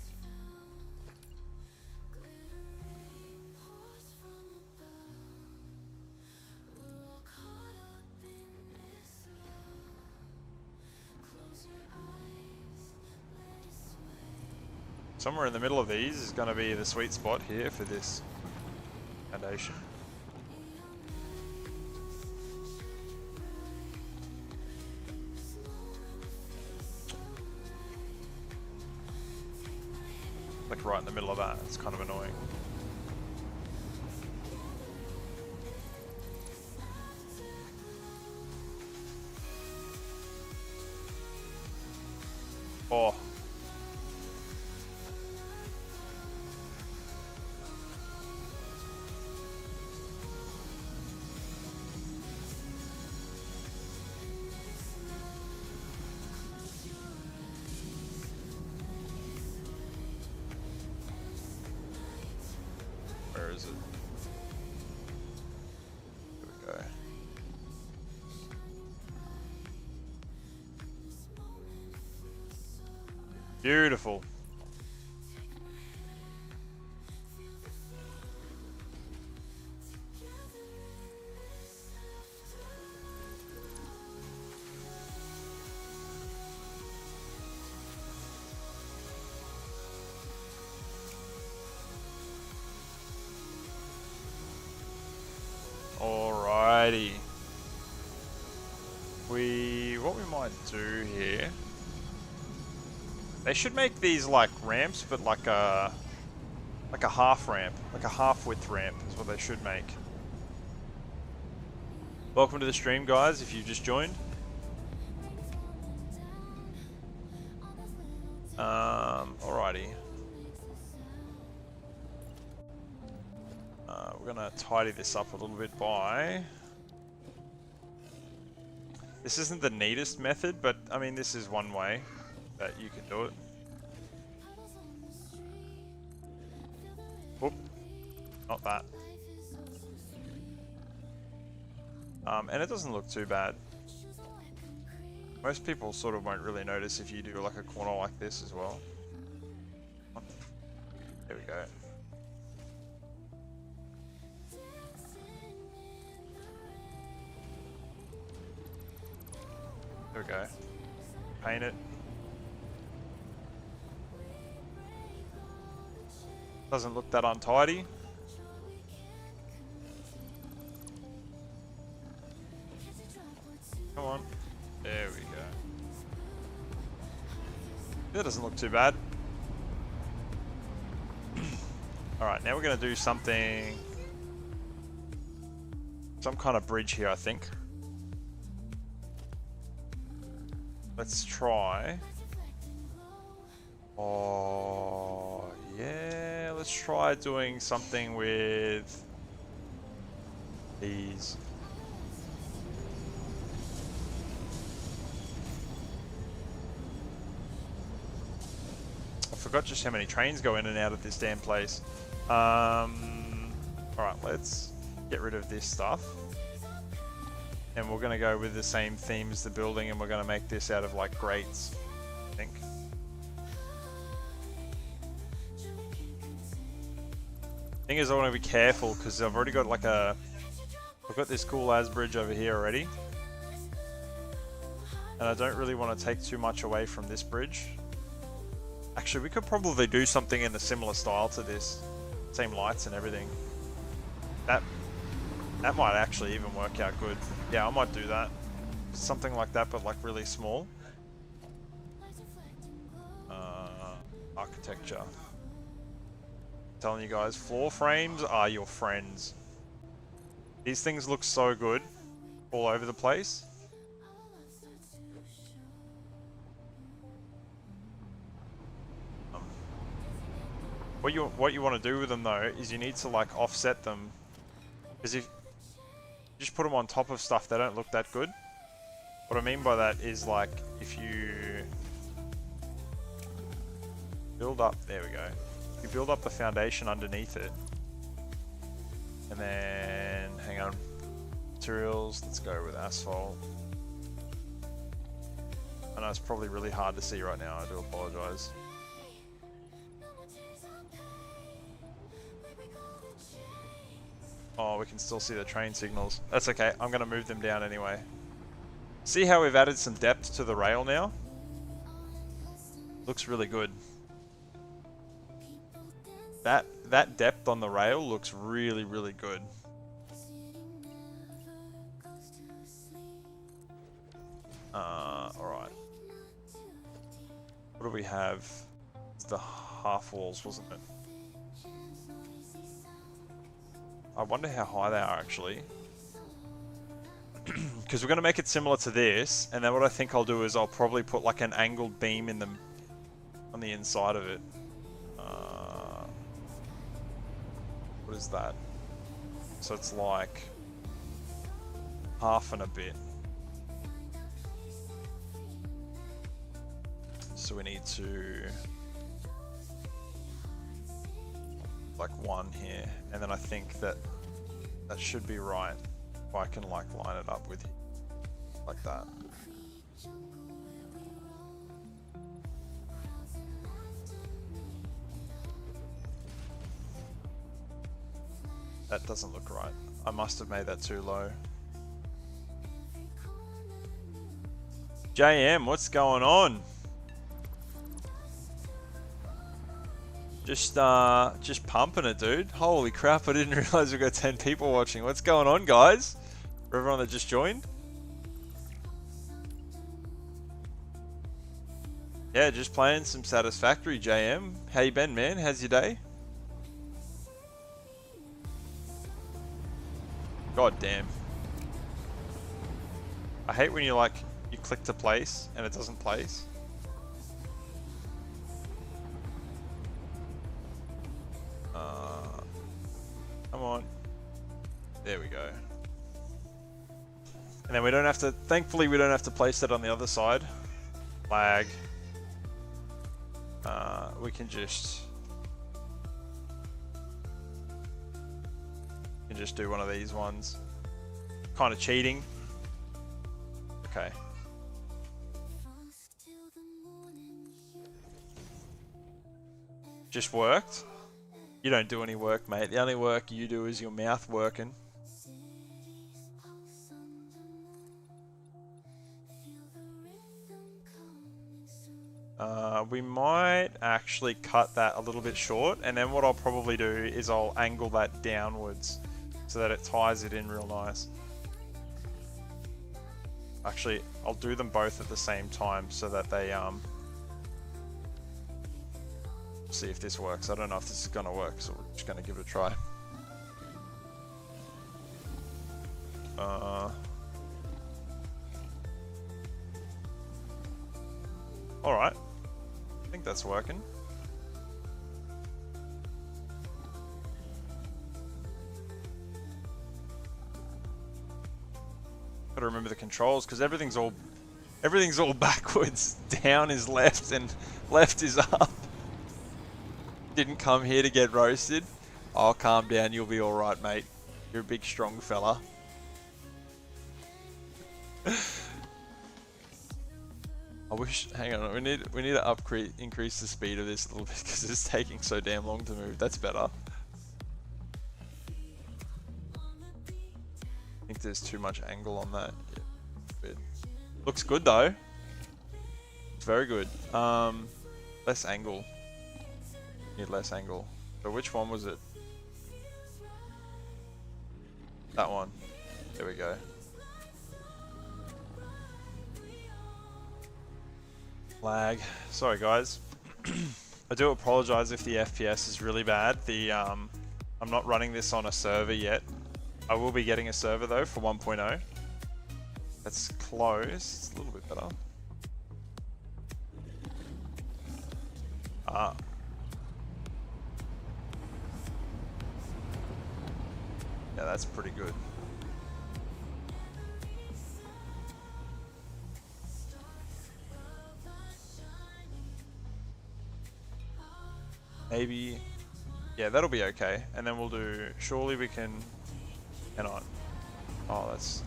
Somewhere in the middle of these is going to be the sweet spot here for this foundation. Like right in the middle of that. It's kind of annoying. Oh. Where is it? Here we go. Beautiful. Alrighty. What we might do here, they should make these like ramps, but like a half ramp, like a half width ramp is what they should make. Welcome to the stream, guys, if you've just joined. Alrighty. We're gonna tidy this up a little bit by... This isn't the neatest method, but I mean, this is one way that you can do it. Whoop. Not that. And it doesn't look too bad. Most people sort of won't really notice if you do like a corner like this as well. There we go. There we go. Paint it. Doesn't look that untidy. Come on. There we go. That doesn't look too bad. Alright, now we're going to do something... Some kind of bridge here, I think. Let's try... Oh, yeah. Let's try doing something with... these. I forgot just how many trains go in and out of this damn place. Alright, let's get rid of this stuff. And we're going to go with the same theme as the building, and we're going to make this out of like grates, I think. Thing is, I want to be careful because I've already got like I've got this cool as bridge over here already. And I don't really want to take too much away from this bridge. Actually, we could probably do something in a similar style to this. Same lights and everything. That might actually even work out good. Yeah, I might do that. Something like that, but like really small. Architecture. Telling you guys, floor frames are your friends. These things look so good all over the place. What you want to do with them though is you need to like offset them, because if you just put them on top of stuff, they don't look that good. What I mean by that is like if you build up, there we go. You build up the foundation underneath it, and then hang on, materials. Let's go with asphalt. I know it's probably really hard to see right now. I do apologize. Oh, we can still see the train signals. That's okay, I'm going to move them down anyway. See how we've added some depth to the rail now? Looks really good. That depth on the rail looks really, really good. Alright. What do we have? It's the half walls, wasn't it? I wonder how high they are actually. Because we're going to make it similar to this, and then what I think I'll do is I'll probably put like an angled beam in them on the inside of it. What is that? So it's like half and a bit. So we need to like one here, and then I think that should be right. If I can like line it up with like that. That doesn't look right. I must have made that too low. JM, what's going on? Just pumping it, dude. Holy crap, I didn't realize we got 10 people watching. What's going on, guys? For everyone that just joined. Yeah, just playing some Satisfactory, JM. How you been, man? How's your day? God damn. I hate when you click to place and it doesn't place. Come on. There we go. And then we don't have to, thankfully we don't have to place that on the other side. Lag. We can just do one of these ones. Kind of cheating. Okay. Just worked. You don't do any work, mate. The only work you do is your mouth working. We might actually cut that a little bit short, and then what I'll probably do is I'll angle that downwards so that it ties it in real nice. Actually, I'll do them both at the same time so that they see if this works. I don't know if this is gonna work, so we're just gonna give it a try. Alright. I think that's working. Gotta remember the controls because everything's all backwards. Down is left and left is up. Didn't come here to get roasted. Oh, calm down, you'll be alright, mate. You're a big strong fella. I wish, hang on, we need to increase the speed of this a little bit because it's taking so damn long to move. That's better. I think there's too much angle on that. Yeah, looks good though. It's very good. Less angle. Need less angle. So which one was it? That one. There we go. Lag. Sorry guys. I do apologize if the FPS is really bad. I'm not running this on a server yet. I will be getting a server though for 1.0. That's close. It's a little bit better. Yeah, that's pretty good. Maybe, yeah, that'll be okay. And then we'll do, surely we can, cannot. Oh, that's,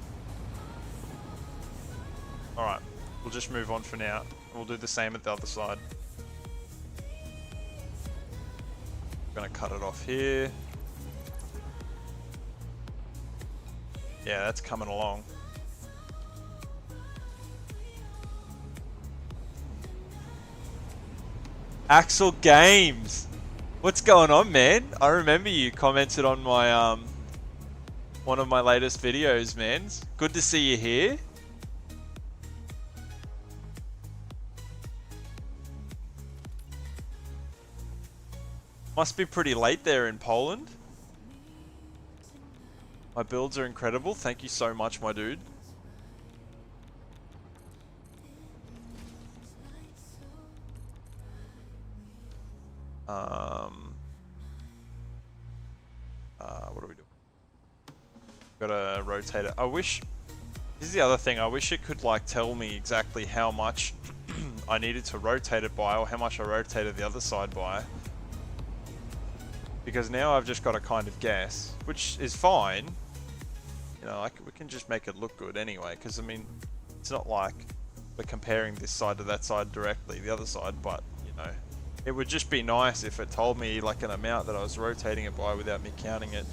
all right. We'll just move on for now. We'll do the same at the other side. I'm gonna cut it off here. Yeah, that's coming along. Axel Games. What's going on, man? I remember you commented on my one of my latest videos, man. Good to see you here. Must be pretty late there in Poland. My builds are incredible. Thank you so much, my dude. What do we do? Gotta rotate it. I wish... This is the other thing. I wish it could, like, tell me exactly how much I needed to rotate it by, or how much I rotated the other side by. Because now I've just got to kind of guess, which is fine. You know, we can just make it look good anyway, because, I mean, it's not like we're comparing this side to that side directly, the other side, but, you know, it would just be nice if it told me, like, an amount that I was rotating it by without me counting it.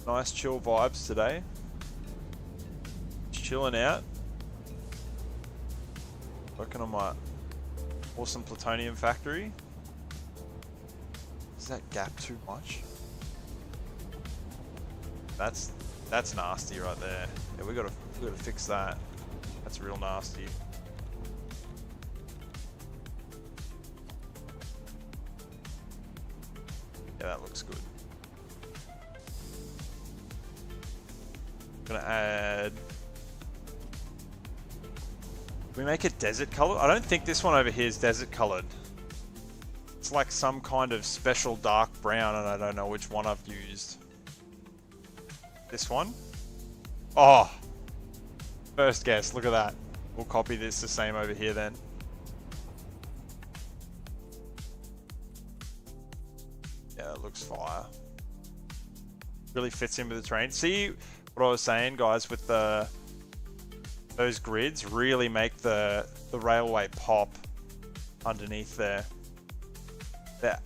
Nice chill vibes today. Just chilling out. Working on my awesome plutonium factory. Is that gap too much? That's nasty right there. Yeah, we gotta fix that. That's real nasty. Yeah, that looks good. Gonna add... Can we make it desert color? I don't think this one over here is desert colored. It's like some kind of special dark brown, and I don't know which one I've used. This one? Oh! First guess, look at that. We'll copy this the same over here then. Yeah, it looks fire. Really fits in with the terrain. See what I was saying, guys, with those grids really make the railway pop underneath there.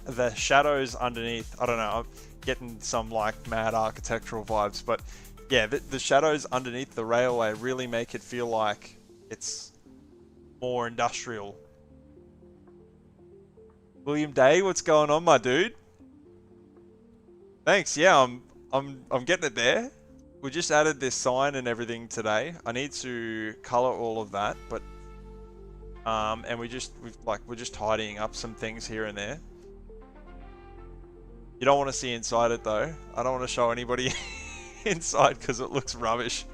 The shadows underneath, I don't know, I'm getting some like mad architectural vibes, but yeah, the shadows underneath the railway really make it feel like it's more industrial. William Day, what's going on, my dude? Thanks. Yeah, I'm getting it there. We just added this sign and everything today. I need to color all of that, but and we're just tidying up some things here and there. You don't want to see inside it though. I don't want to show anybody inside because it looks rubbish.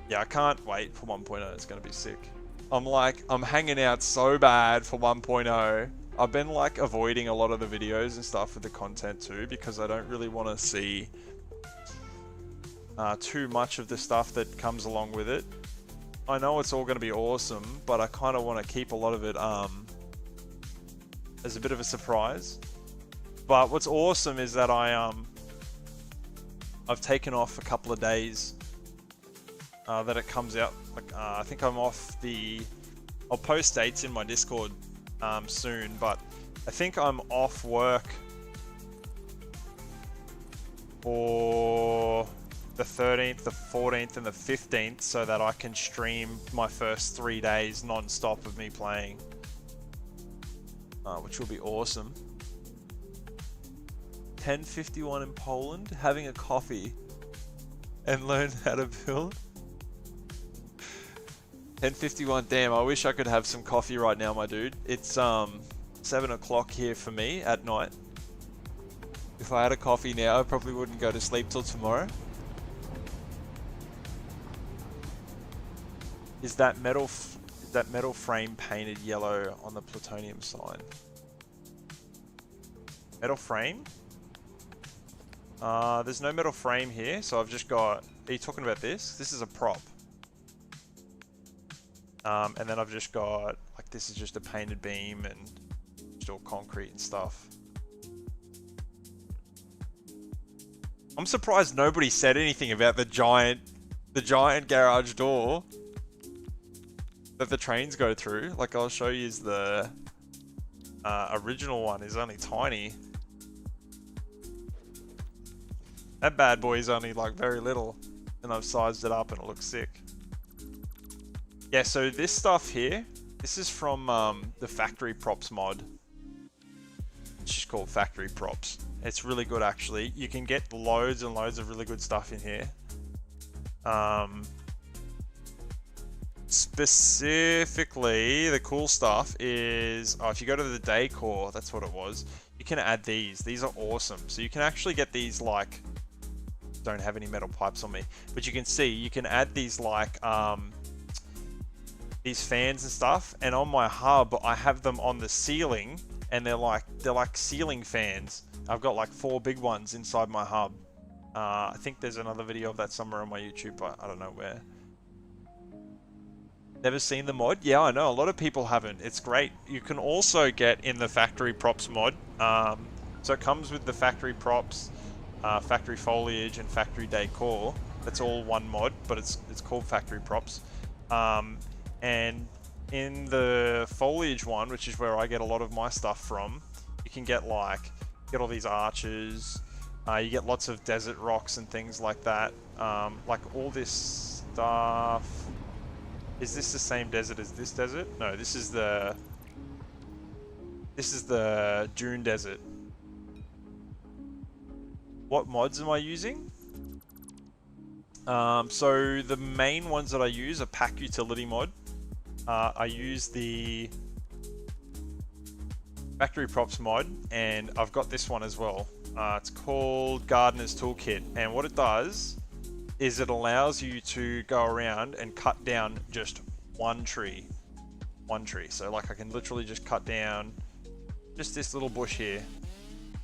Yeah, I can't wait for 1.0. It's gonna be sick. I'm hanging out so bad for 1.0. I've been like avoiding a lot of the videos and stuff with the content too, because I don't really want to see too much of the stuff that comes along with it. I know it's all going to be awesome, but I kind of want to keep a lot of it as a bit of a surprise. But what's awesome is that I've taken off a couple of days that it comes out. Like I think I'm off I'll post dates in my Discord soon, but I think I'm off work for the 13th, the 14th, and the 15th, so that I can stream my first 3 days non-stop of me playing, which will be awesome. 10:51 in Poland, having a coffee and learn how to build. 10:51, damn, I wish I could have some coffee right now, my dude. It's 7 o'clock here for me at night. If I had a coffee now, I probably wouldn't go to sleep till tomorrow. Is that metal frame painted yellow on the plutonium sign? Metal frame? There's no metal frame here, so I've just got... Are you talking about this? This is a prop. And then I've just got, like, this is just a painted beam and just all concrete and stuff. I'm surprised nobody said anything about the giant garage door that the trains go through. Like, I'll show you the original one is only tiny. That bad boy is only like very little, and I've sized it up and it looks sick. Yeah, so this stuff here, this is from the Factory Props mod. It's just called Factory Props. It's really good actually. You can get loads and loads of really good stuff in here. Specifically, the cool stuff is, if you go to the decor, that's what it was. You can add these. These are awesome. So you can actually get these like, don't have any metal pipes on me, but you can see you can add these like these fans and stuff. And on my hub, I have them on the ceiling, and they're like ceiling fans. I've got like 4 big ones inside my hub. I think there's another video of that somewhere on my YouTube, but I don't know where. Never seen the mod? Yeah, I know a lot of people haven't. It's great. You can also get in the Factory Props mod. So it comes with the Factory Props, Factory Foliage, and Factory Decor. That's all one mod, but it's called Factory Props. And in the Foliage one, which is where I get a lot of my stuff from, you can get all these arches. You get lots of desert rocks and things like that. Like all this stuff. Is this the same desert as this desert? No, this is the Dune Desert. What mods am I using? So the main ones that I use are Pack Utility mod. I use the Factory Props mod, and I've got this one as well. It's called Gardener's Toolkit, and what it does is it allows you to go around and cut down just one tree. So like I can literally just cut down just this little bush here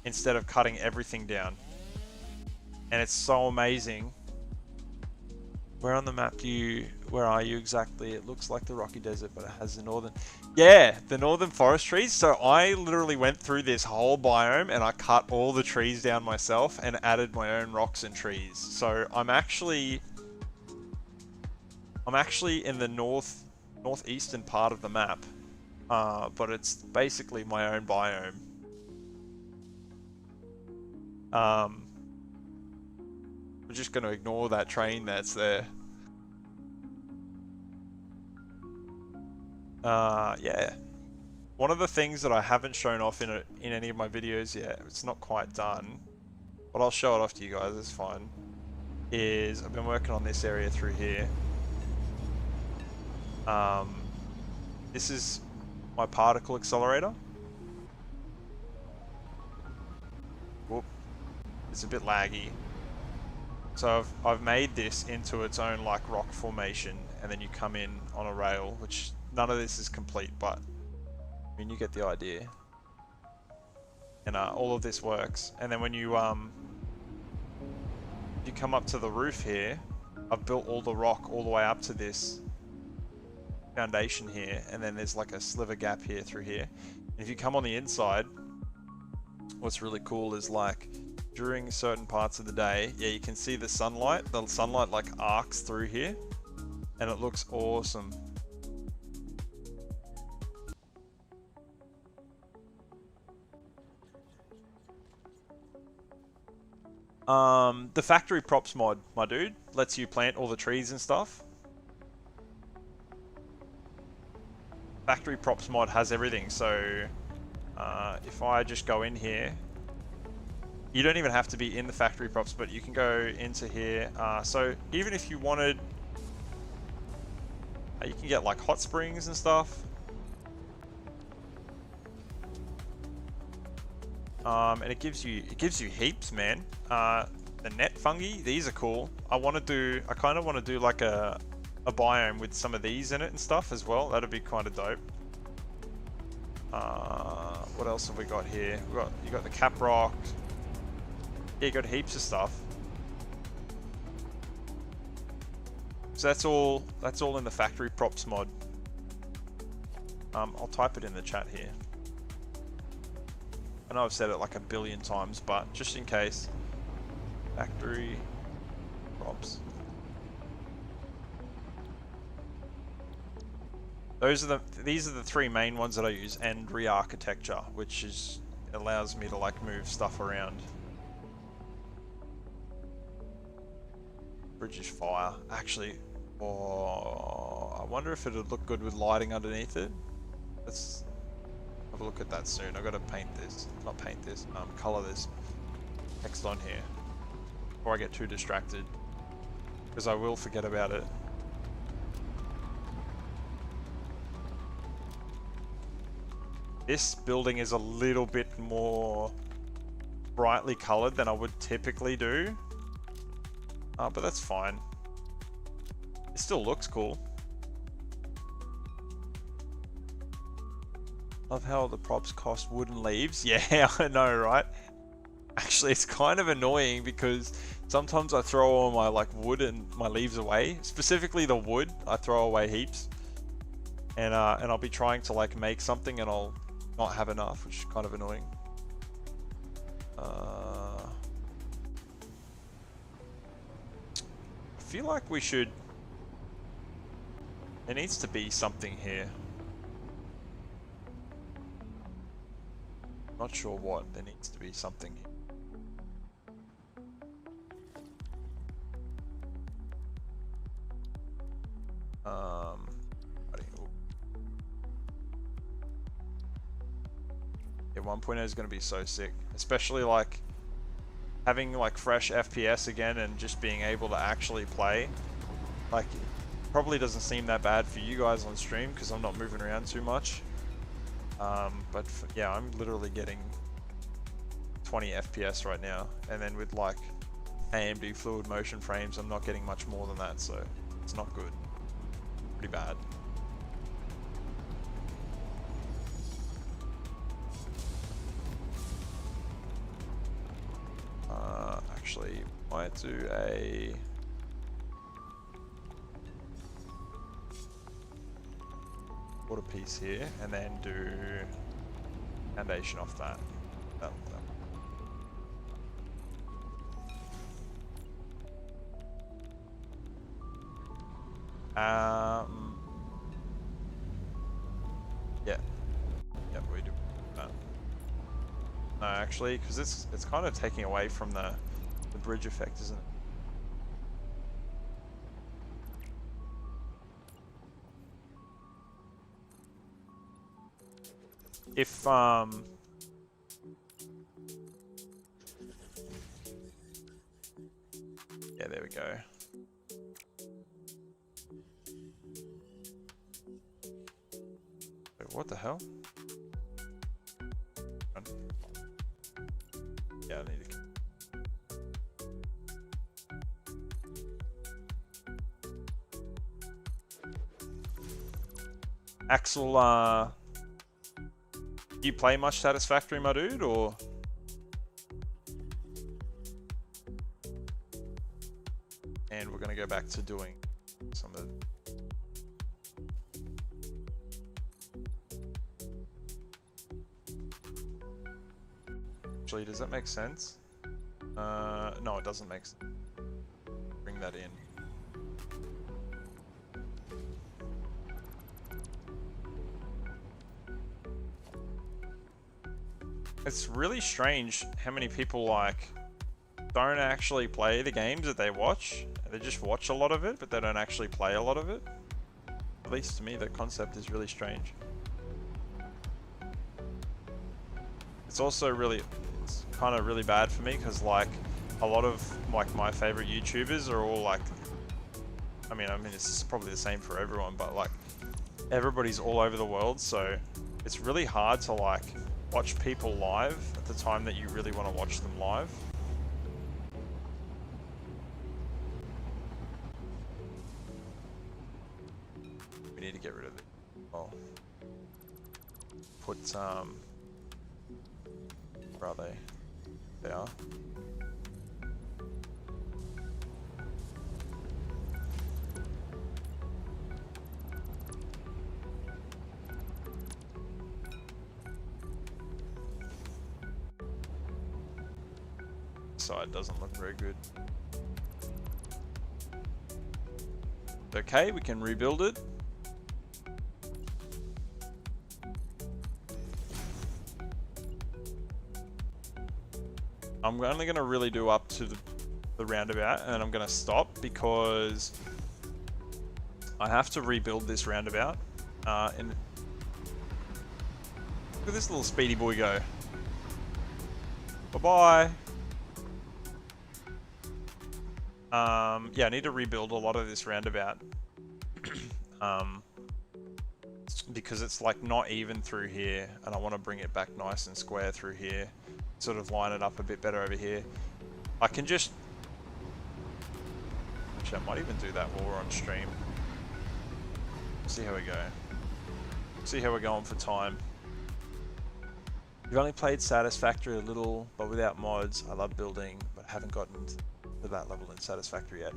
instead of cutting everything down. And it's so amazing. Where on the map where are you exactly? It looks like the Rocky Desert, but it has the northern. Yeah, the northern forest trees. So I literally went through this whole biome and I cut all the trees down myself and added my own rocks and trees. So I'm actually in the northeastern part of the map, but it's basically my own biome. We're just going to ignore that train that's there. Yeah. One of the things that I haven't shown off in any of my videos yet, it's not quite done, but I'll show it off to you guys, it's fine, is I've been working on this area through here. This is my particle accelerator. Whoop. It's a bit laggy. So I've made this into its own like rock formation, and then you come in on a rail, which none of this is complete, but I mean you get the idea. And all of this works. And then when you come up to the roof here, I've built all the rock all the way up to this foundation here, and then there's like a sliver gap here through here. And if you come on the inside, what's really cool is like during certain parts of the day, yeah, you can see the sunlight like arcs through here, and it looks awesome. The Factory Props mod, my dude, lets you plant all the trees and stuff. Factory Props mod has everything, so if I just go in here, you don't even have to be in the Factory Props, but you can go into here. So even if you wanted, you can get like hot springs and stuff. And it gives you heaps, man. The net fungi, these are cool. I kind of want to do like a biome with some of these in it and stuff as well. That'd be kind of dope. What else have we got here? You got the cap rock. Yeah, you got heaps of stuff. So that's all in the Factory Props mod. I'll type it in the chat here. I know I've said it like a billion times, but just in case. Factory Props. These are the 3 main ones that I use, and re-architecture, which allows me to like move stuff around. Bridge is fire. Actually, oh, I wonder if it would look good with lighting underneath it. Let's have a look at that soon. I've got to paint this. Not paint this. Color this text on here before I get too distracted, because I will forget about it. This building is a little bit more brightly colored than I would typically do, but that's fine. It still looks cool. Love how the props cost wooden leaves. Yeah, I know, right? Actually, it's kind of annoying because sometimes I throw all my like wood and my leaves away. Specifically the wood, I throw away heaps. And I'll be trying to like make something and I'll not have enough, which is kind of annoying. I feel like we should... There needs to be something here. Not sure what. There needs to be something here. Yeah, 1.0 is going to be so sick, especially like having like fresh FPS again and just being able to actually play. Like, probably doesn't seem that bad for you guys on stream because I'm not moving around too much. But yeah, I'm literally getting 20 FPS right now, and then with like AMD fluid motion frames, I'm not getting much more than that, so it's not good. Pretty bad. Actually, might do a water piece here, and then do foundation off that. Yeah, we do that. No, actually, because it's kind of taking away from the bridge effect, isn't it? If yeah, there we go. Wait, what the hell? Yeah, I need to... Axel, do you play much Satisfactory, my dude, or? And we're gonna go back to doing some of the... Actually, does that make sense? No, it doesn't make sense. Bring that in. It's really strange how many people like don't actually play the games that they watch. They just watch a lot of it, but they don't actually play a lot of it. At least to me, the concept is really strange. It's also really, it's kind of really bad for me because like a lot of like my favorite YouTubers are all like, I mean it's probably the same for everyone, but like everybody's all over the world, so it's really hard to like watch people live at the time that you really want to watch them live. We need to get rid of it. Well, put where are they? They are. Side doesn't look very good. Okay, we can rebuild it. I'm only going to really do up to the the roundabout, and I'm going to stop because I have to rebuild this roundabout. And look at this little speedy boy go. Bye-bye. Yeah, I need to rebuild a lot of this roundabout. Because it's like not even through here, and I want to bring it back nice and square through here. Sort of line it up a bit better over here. I can just... Actually, I might even do that while we're on stream. See how we go. See how we're going for time. You've only played Satisfactory a little, but without mods. I love building, but haven't gotten to that level in Satisfactory yet.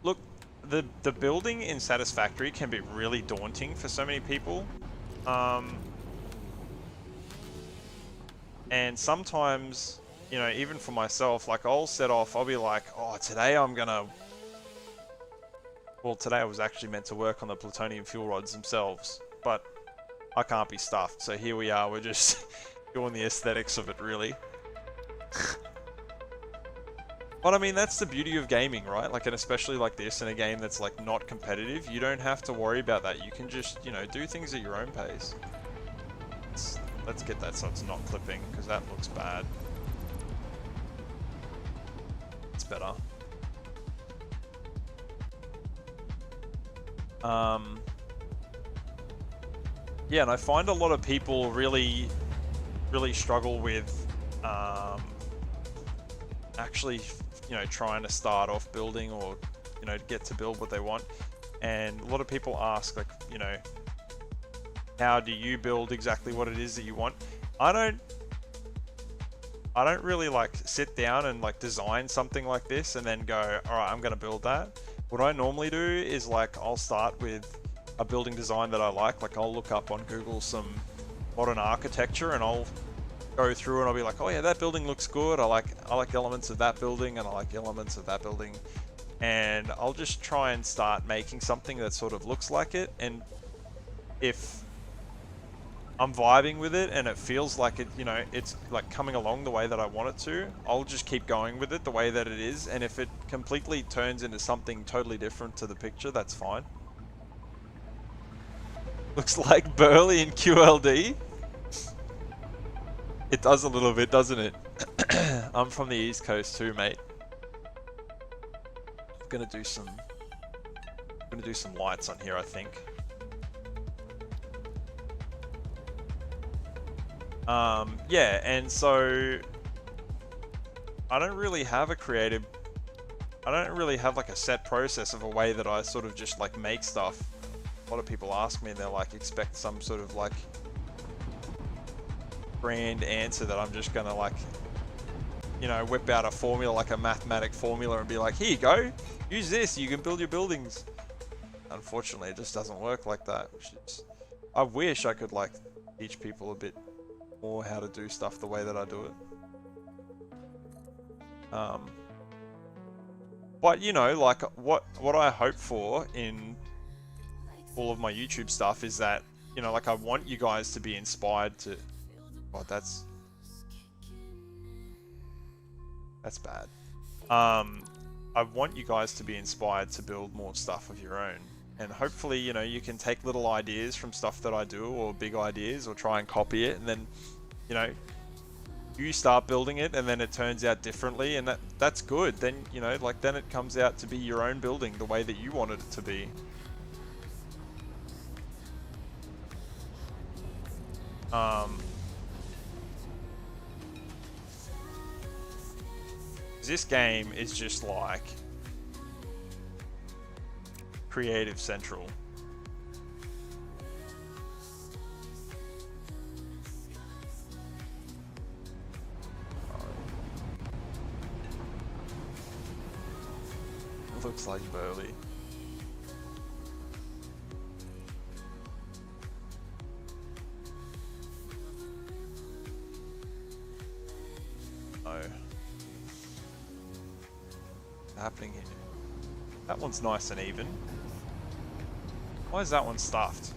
Look, the building in Satisfactory can be really daunting for so many people. And sometimes, you know, even for myself, like I'll set off, I'll be like, oh, today I'm gonna... Well, today I was actually meant to work on the plutonium fuel rods themselves, but I can't be stuffed. So here we are, we're just doing the aesthetics of it, really. But I mean, that's the beauty of gaming, right? Like, and especially like this in a game that's like not competitive, you don't have to worry about that. You can just, you know, do things at your own pace. Let's get that so it's not clipping, because that looks bad. It's better. Yeah, and I find a lot of people really struggle with actually, you know, trying to start off building, or, you know, get to build what they want. And a lot of people ask, like, you know, how do you build exactly what it is that you want? I don't really like sit down and like design something like this and then go, all right, I'm going to build that. What I normally do is like, I'll start with a building design that I like I'll look up on Google some modern architecture, and I'll go through and I'll be like, oh yeah, that building looks good. I like elements of that building, and I like elements of that building. And I'll just try and start making something that sort of looks like it. And if I'm vibing with it and it feels like it, you know, it's like coming along the way that I want it to, I'll just keep going with it the way that it is. And if it completely turns into something totally different to the picture, that's fine. Looks like Burley in QLD. It does a little bit, doesn't it? I'm from the East Coast too, mate. I'm gonna do some lights on here, I think. Yeah, and so I don't really have like a set process of a way that I sort of just like make stuff. A lot of people ask me and they're like, expect some sort of like grand answer that I'm just gonna like, you know, whip out a formula, like a mathematic formula, and be like, here you go, use this, you can build your buildings. Unfortunately, it just doesn't work like that. I wish I could like teach people a bit more how to do stuff the way that I do it. But you know, like what I hope for in all of my YouTube stuff is that, you know, like I want you guys to be inspired to... Oh, that's bad. I want you guys to be inspired to build more stuff of your own. And hopefully, you know, you can take little ideas from stuff that I do, or big ideas, or try and copy it, and then, you know, you start building it, and then it turns out differently, and that's good. Then, you know, like, then it comes out to be your own building the way that you wanted it to be. This game is just like Creative Central. It looks like Burley. No. Happening here. That one's nice and even. Why is that one stuffed?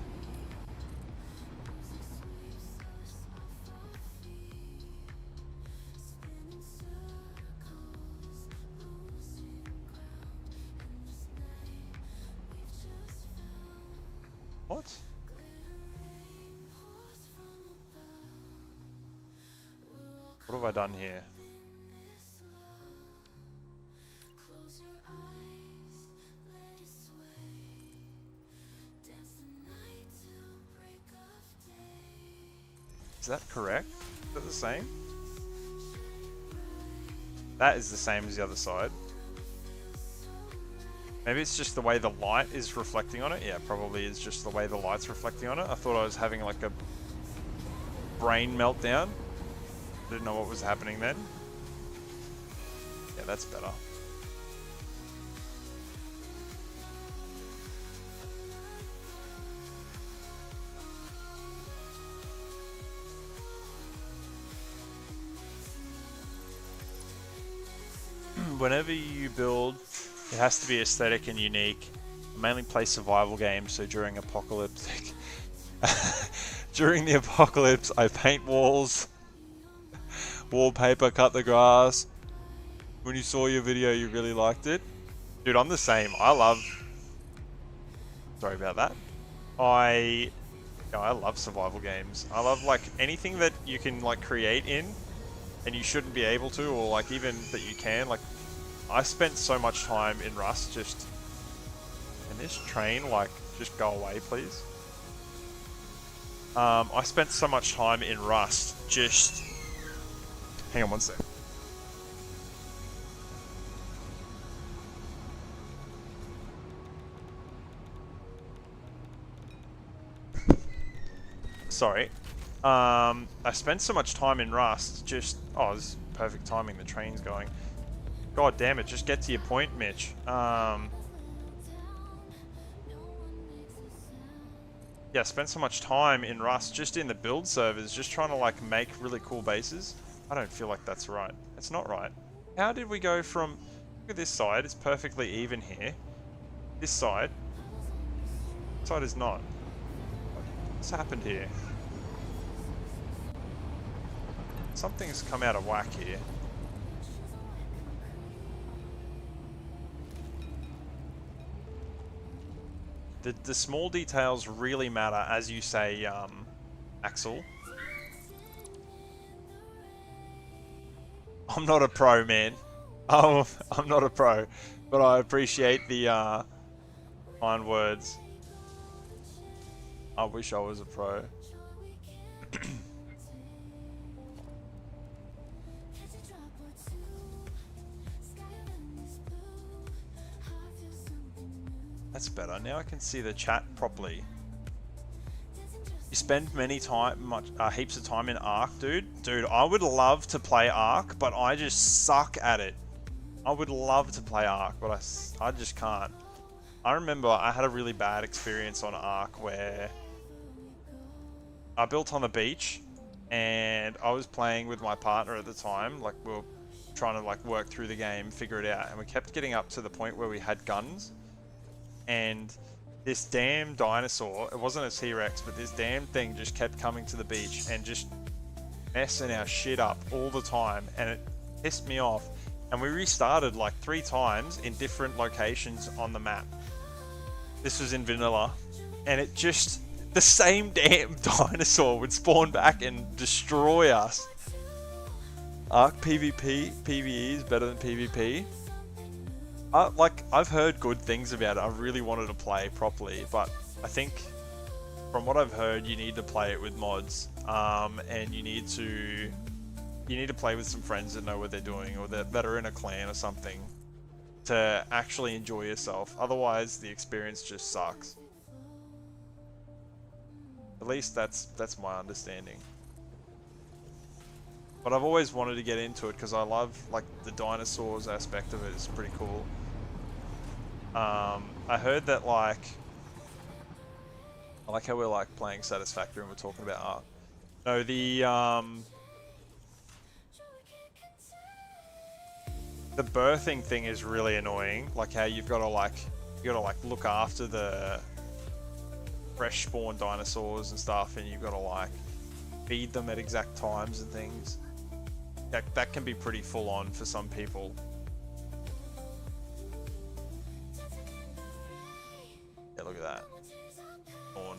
What? What have I done here? Is that correct? Is that the same? That is the same as the other side. Maybe it's just the way the light is reflecting on it. Yeah, probably is just the way the light's reflecting on it. I thought I was having like a brain meltdown. Didn't know what was happening then. Yeah, that's better. Whenever you build, it has to be aesthetic and unique. I mainly play survival games, so during the apocalypse, I paint walls, wallpaper, cut the grass. When you saw your video, you really liked it. Dude, I'm the same. Sorry about that. I love survival games. I love like anything that you can like create in, and you shouldn't be able to, or like even that you can. Like, I spent so much time in Rust just... Can this train, like, just go away, please? I spent so much time in Rust just... Hang on one sec. Sorry. I spent so much time in Rust just... Oh, this is perfect timing, the train's going. God damn it, just get to your point, Mitch. Yeah, spent so much time in Rust just in the build servers, just trying to like make really cool bases. I don't feel like that's right. It's not right. How did we go from... Look at this side, it's perfectly even here. This side is not. What's happened here? Something's come out of whack here. The small details really matter, as you say, Axel. I'm not a pro, man. I'm not a pro, but I appreciate the kind words. I wish I was a pro. That's better. Now I can see the chat properly. You spend heaps of time in Ark, dude. Dude, I would love to play Ark, but I just suck at it. I would love to play Ark, but I just can't. I remember I had a really bad experience on Ark where I built on the beach and I was playing with my partner at the time. Like, we were trying to like work through the game, figure it out, and we kept getting up to the point where we had guns. And this damn dinosaur, it wasn't a T-Rex, but this damn thing just kept coming to the beach and just messing our shit up all the time, and it pissed me off. And we restarted like 3 times in different locations on the map. This was in vanilla, and it just... The same damn dinosaur would spawn back and destroy us. Ark PvP, PvE is better than PvP. I've heard good things about it. I really wanted to play properly, but I think from what I've heard, you need to play it with mods, and you need to play with some friends that know what they're doing, or that are in a clan or something, to actually enjoy yourself. Otherwise, the experience just sucks. At least that's my understanding. But I've always wanted to get into it because I love like the dinosaurs aspect of it. It's pretty cool. I heard that like... I like how we're like playing Satisfactory and we're talking about art. No, the birthing thing is really annoying. Like how you gotta look after the fresh spawn dinosaurs and stuff, and you've gotta like feed them at exact times and things. That can be pretty full on for some people. Yeah, look at that. Spawn.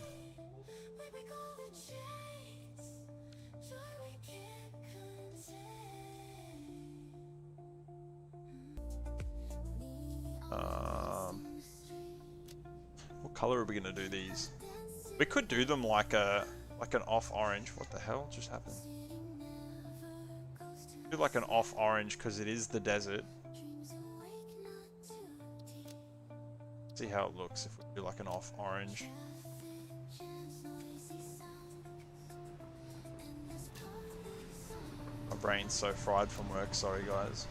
What color are we gonna do these? We could do them like an off orange. What the hell just happened? Do like an off orange because it is the desert. See how it looks if we do like an off orange. My brain's so fried from work, sorry guys.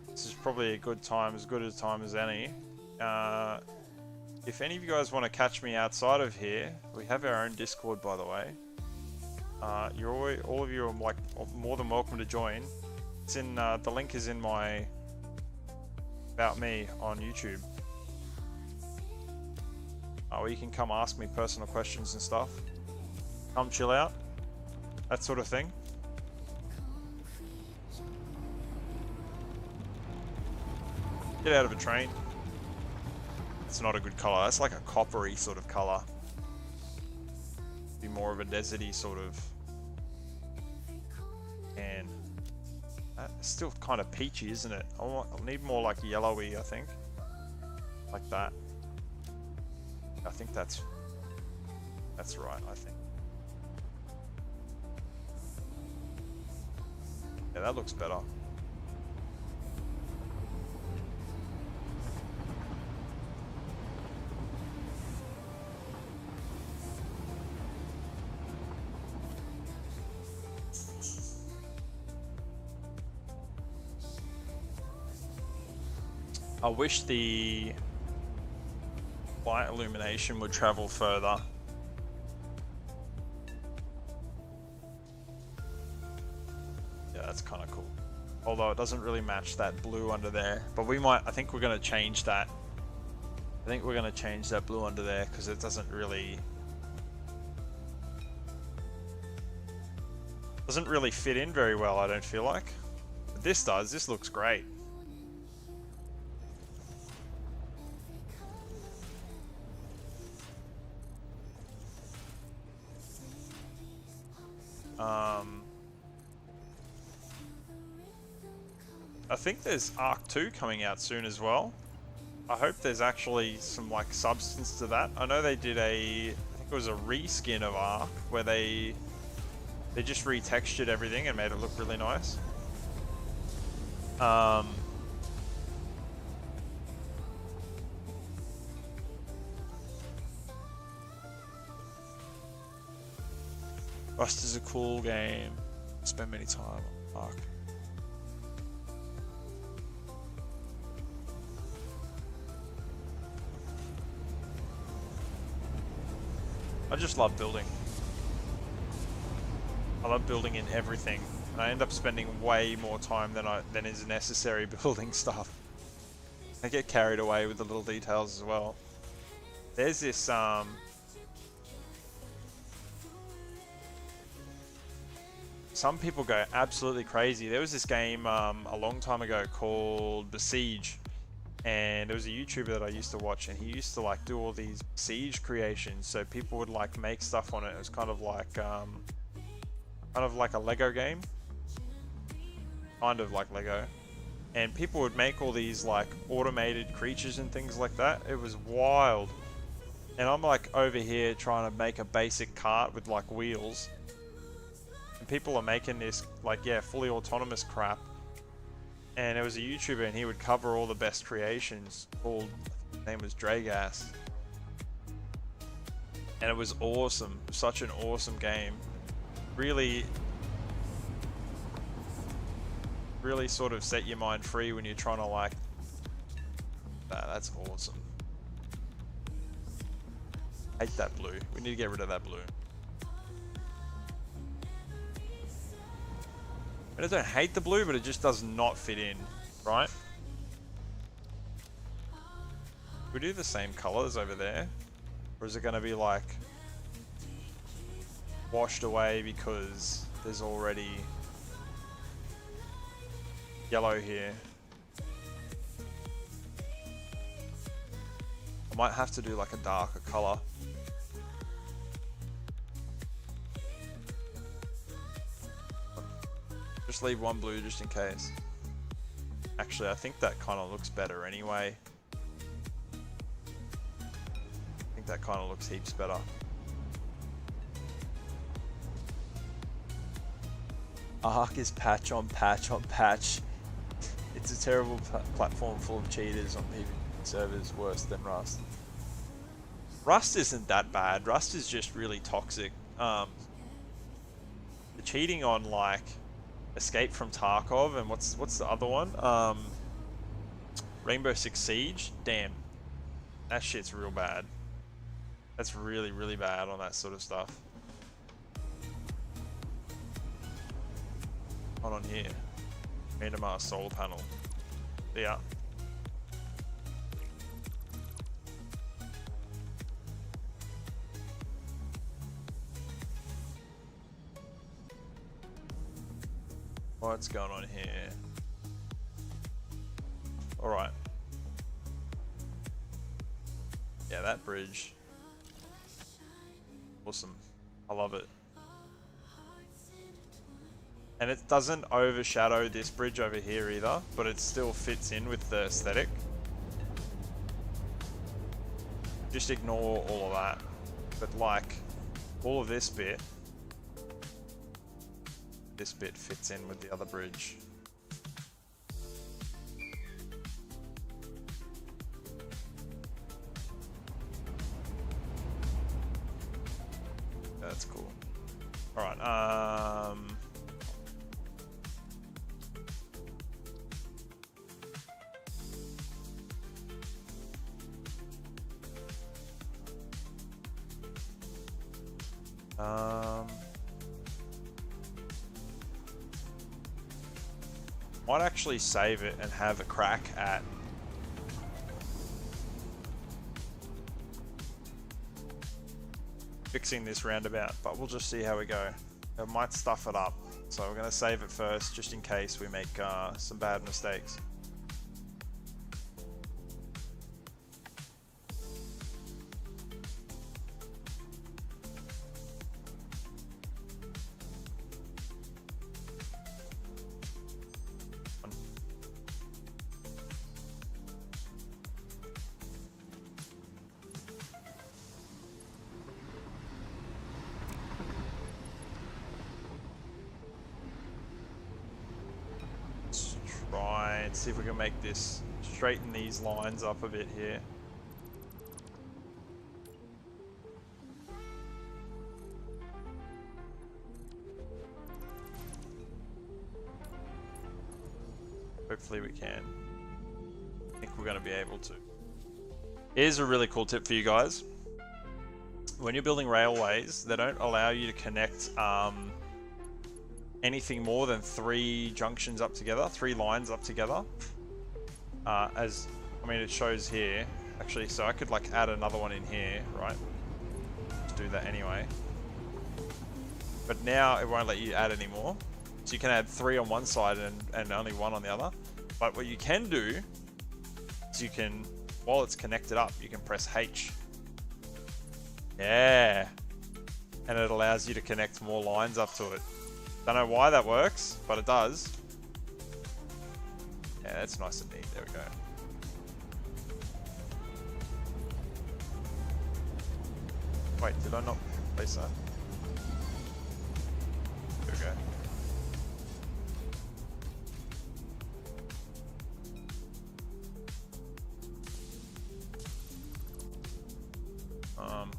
This is probably a good time, as good a time as any. If any of you guys want to catch me outside of here, we have our own Discord, by the way. All of you are like more than welcome to join. It's in the link is in my About Me on YouTube. Where you can come ask me personal questions and stuff. Come chill out, that sort of thing. Get out of a train. It's not a good color. That's like a coppery sort of color. Be more of a deserty sort of. And it's still kind of peachy, isn't it? I'll need more like yellowy, I think. Like that. I think that's right, I think. Yeah, that looks better. I wish the light illumination would travel further. Yeah, that's kind of cool. Although it doesn't really match that blue under there. But I think we're going to change that. I think we're going to change that blue under there because it doesn't really fit in very well, I don't feel like. But this does. This looks great. I think there's Arc 2 coming out soon as well. I hope there's actually some like substance to that. I know they did I think it was a reskin of Arc where they just retextured everything and made it look really nice. Rust is a cool game. Spend many time on Arc. I just love building. I love building in everything. And I end up spending way more time than is necessary building stuff. I get carried away with the little details as well. There's this some people go absolutely crazy. There was this game a long time ago called Besiege, and there was a YouTuber that I used to watch, and he used to like do all these Siege creations. So people would like make stuff on it. It was kind of like a Lego game, kind of like Lego, and people would make all these like automated creatures and things like that. It was wild, and I'm like over here trying to make a basic cart with like wheels, and people are making this like, yeah, fully autonomous crap. And it was a YouTuber, and he would cover all the best creations. Called, his name was Dragass, and it was awesome. Such an awesome game. Really sort of set your mind free when you're trying to like. That's awesome. Hate that blue. We need to get rid of that blue. I don't hate the blue, but it just does not fit in, right? We do the same colors over there, or is it going to be like washed away because there's already yellow here? I might have to do like a darker color. Just leave one blue just in case. Actually, I think that kind of looks better anyway. I think that kind of looks heaps better. Arc is patch on patch on patch. It's a terrible platform full of cheaters on PvP servers, worse than Rust. Rust isn't that bad. Rust is just really toxic. The cheating on like Escape from Tarkov and what's the other one? Rainbow Six Siege. Damn, that shit's real bad. That's really, really bad on that sort of stuff. Not on here. Miramar solar panel. Yeah. What's going on here? Alright. Yeah, that bridge. Awesome. I love it. And it doesn't overshadow this bridge over here either, but it still fits in with the aesthetic. Just ignore all of that. But like, all of this bit fits in with the other bridge. That's cool. Alright, might actually save it and have a crack at fixing this roundabout, but we'll just see how we go. It might stuff it up, so we're going to save it first just in case we make some bad mistakes. See if we can make this, straighten these lines up a bit here. Hopefully we can. I think we're going to be able to. Here's a really cool tip for you guys. When you're building railways, they don't allow you to connect anything more than 3 junctions up together, 3 lines up together. As I mean, it shows here actually, so I could like add another one in here, right? Just do that anyway. But now it won't let you add any more. So you can add 3 on one side and only 1 on the other. But what you can do is you can, while it's connected up, you can press H. Yeah. And it allows you to connect more lines up to it. Don't know why that works, but it does. Yeah, that's nice and neat. There we go. Wait, did I not place that? There we go.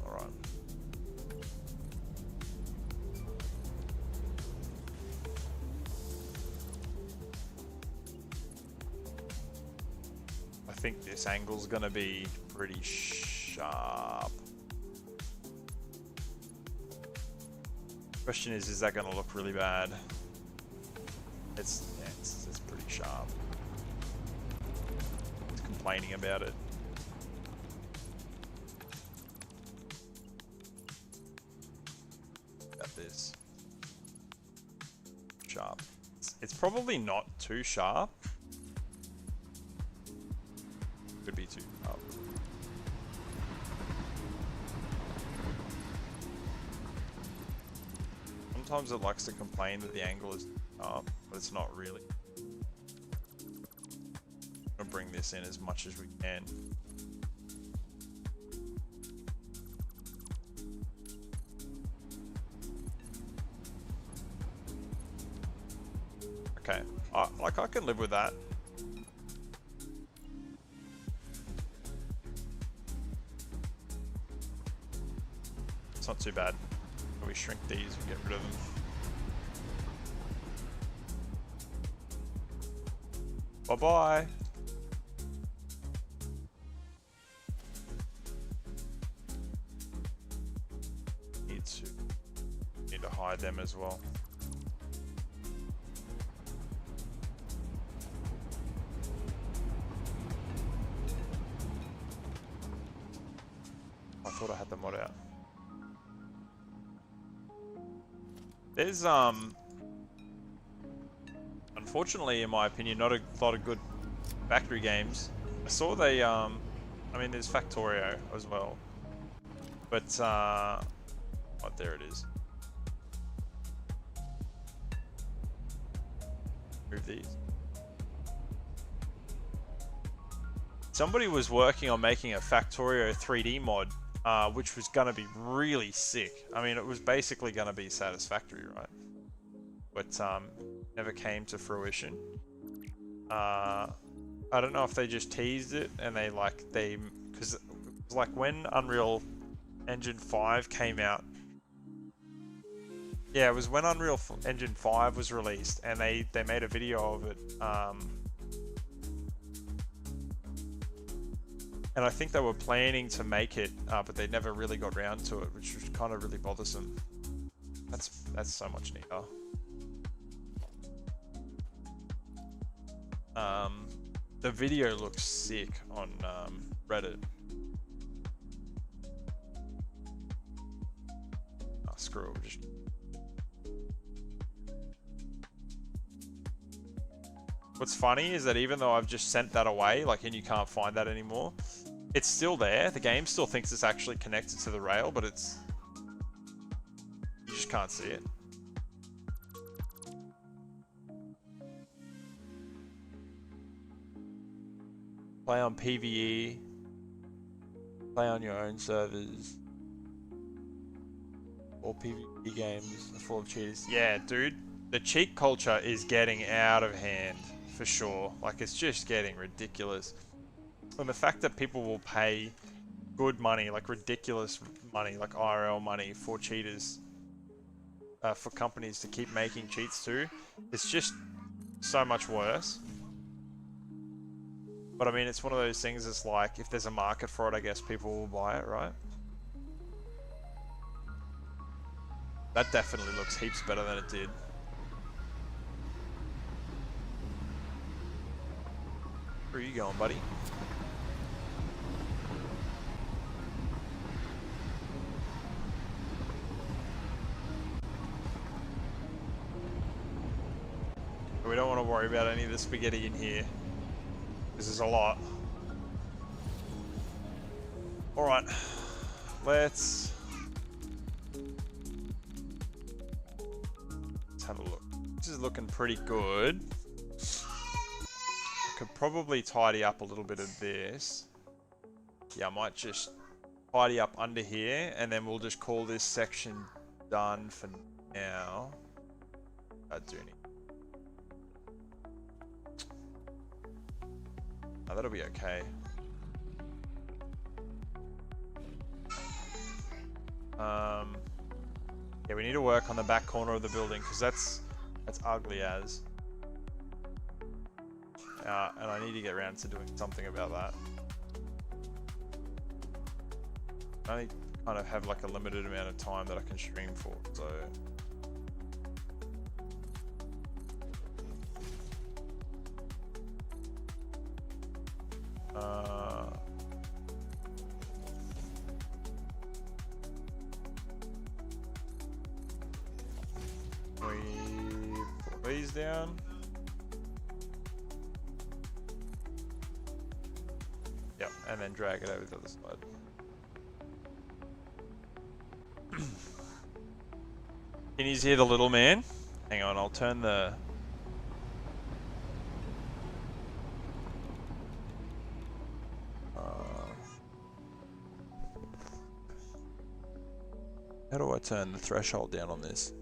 Alright. I think this angle's gonna be pretty sharp. Question is that gonna look really bad? It's pretty sharp. It's complaining about it. About this. Sharp. It's probably not too sharp. Could be too sharp. Sometimes it likes to complain that the angle is up, but it's not really. I'll bring this in as much as we can. Okay, like I can live with that. It's not too bad. We shrink these and get rid of them. Bye-bye. Need to hide them as well. I thought I had the mod out. There's unfortunately, in my opinion, not a lot of good factory games. I saw they I mean, there's Factorio as well, but oh, there it is. Move these. Somebody was working on making a Factorio 3D mod, which was gonna be really sick. I mean, it was basically gonna be Satisfactory, right? But never came to fruition. I don't know if they just teased it and because like when Unreal Engine 5 came out. Yeah, it was when Unreal Engine 5 was released, and they made a video of it. And I think they were planning to make it, but they never really got around to it, which was kind of really bothersome. That's so much neater. The video looks sick on Reddit. Oh, screw it. We'll just... What's funny is that even though I've just sent that away, like, and you can't find that anymore, it's still there. The game still thinks it's actually connected to the rail, but it's... You just can't see it. Play on PvE. Play on your own servers. All PvP games are full of cheaters. Yeah, dude. The cheat culture is getting out of hand, for sure. Like, it's just getting ridiculous. And the fact that people will pay good money, like ridiculous money, like IRL money for cheaters, for companies to keep making cheats too, it's just so much worse. But I mean, it's one of those things, it's like, if there's a market for it, I guess people will buy it, right? That definitely looks heaps better than it did. Where are you going, buddy? We don't want to worry about any of the spaghetti in here. This is a lot. Alright. Let's have a look. This is looking pretty good. Could probably tidy up a little bit of this. Yeah, I might just tidy up under here, and then we'll just call this section done for now. Do anything. Oh, that'll be okay. Yeah, we need to work on the back corner of the building because that's ugly as. And I need to get around to doing something about that. I only kind of have like a limited amount of time that I can stream for, so. We put these down. Yep, and then drag it over to the other side. Can you hear the little man? Hang on, I'll turn the... How do I turn the threshold down on this?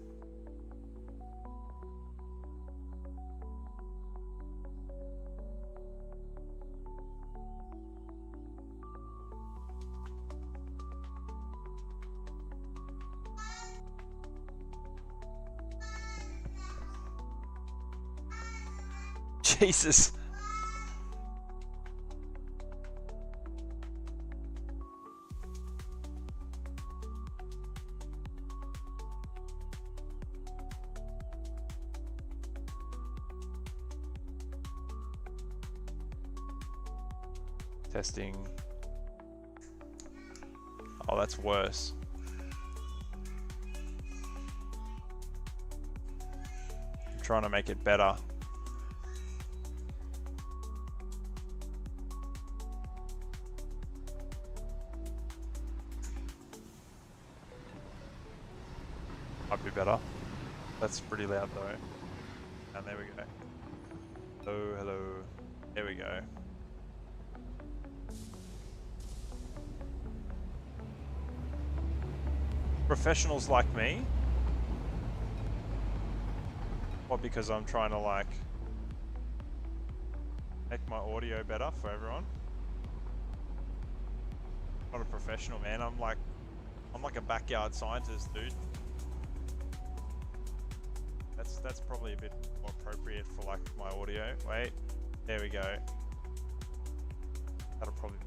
Jesus. Testing. Oh, that's worse. I'm trying to make it better. Might be better. That's pretty loud though. And there we go. Hello, hello. There we go. Professionals like me? What, because I'm trying to like make my audio better for everyone? Not a professional, man. I'm like a backyard scientist, dude. That's probably a bit more appropriate for like my audio. Wait, there we go. That'll probably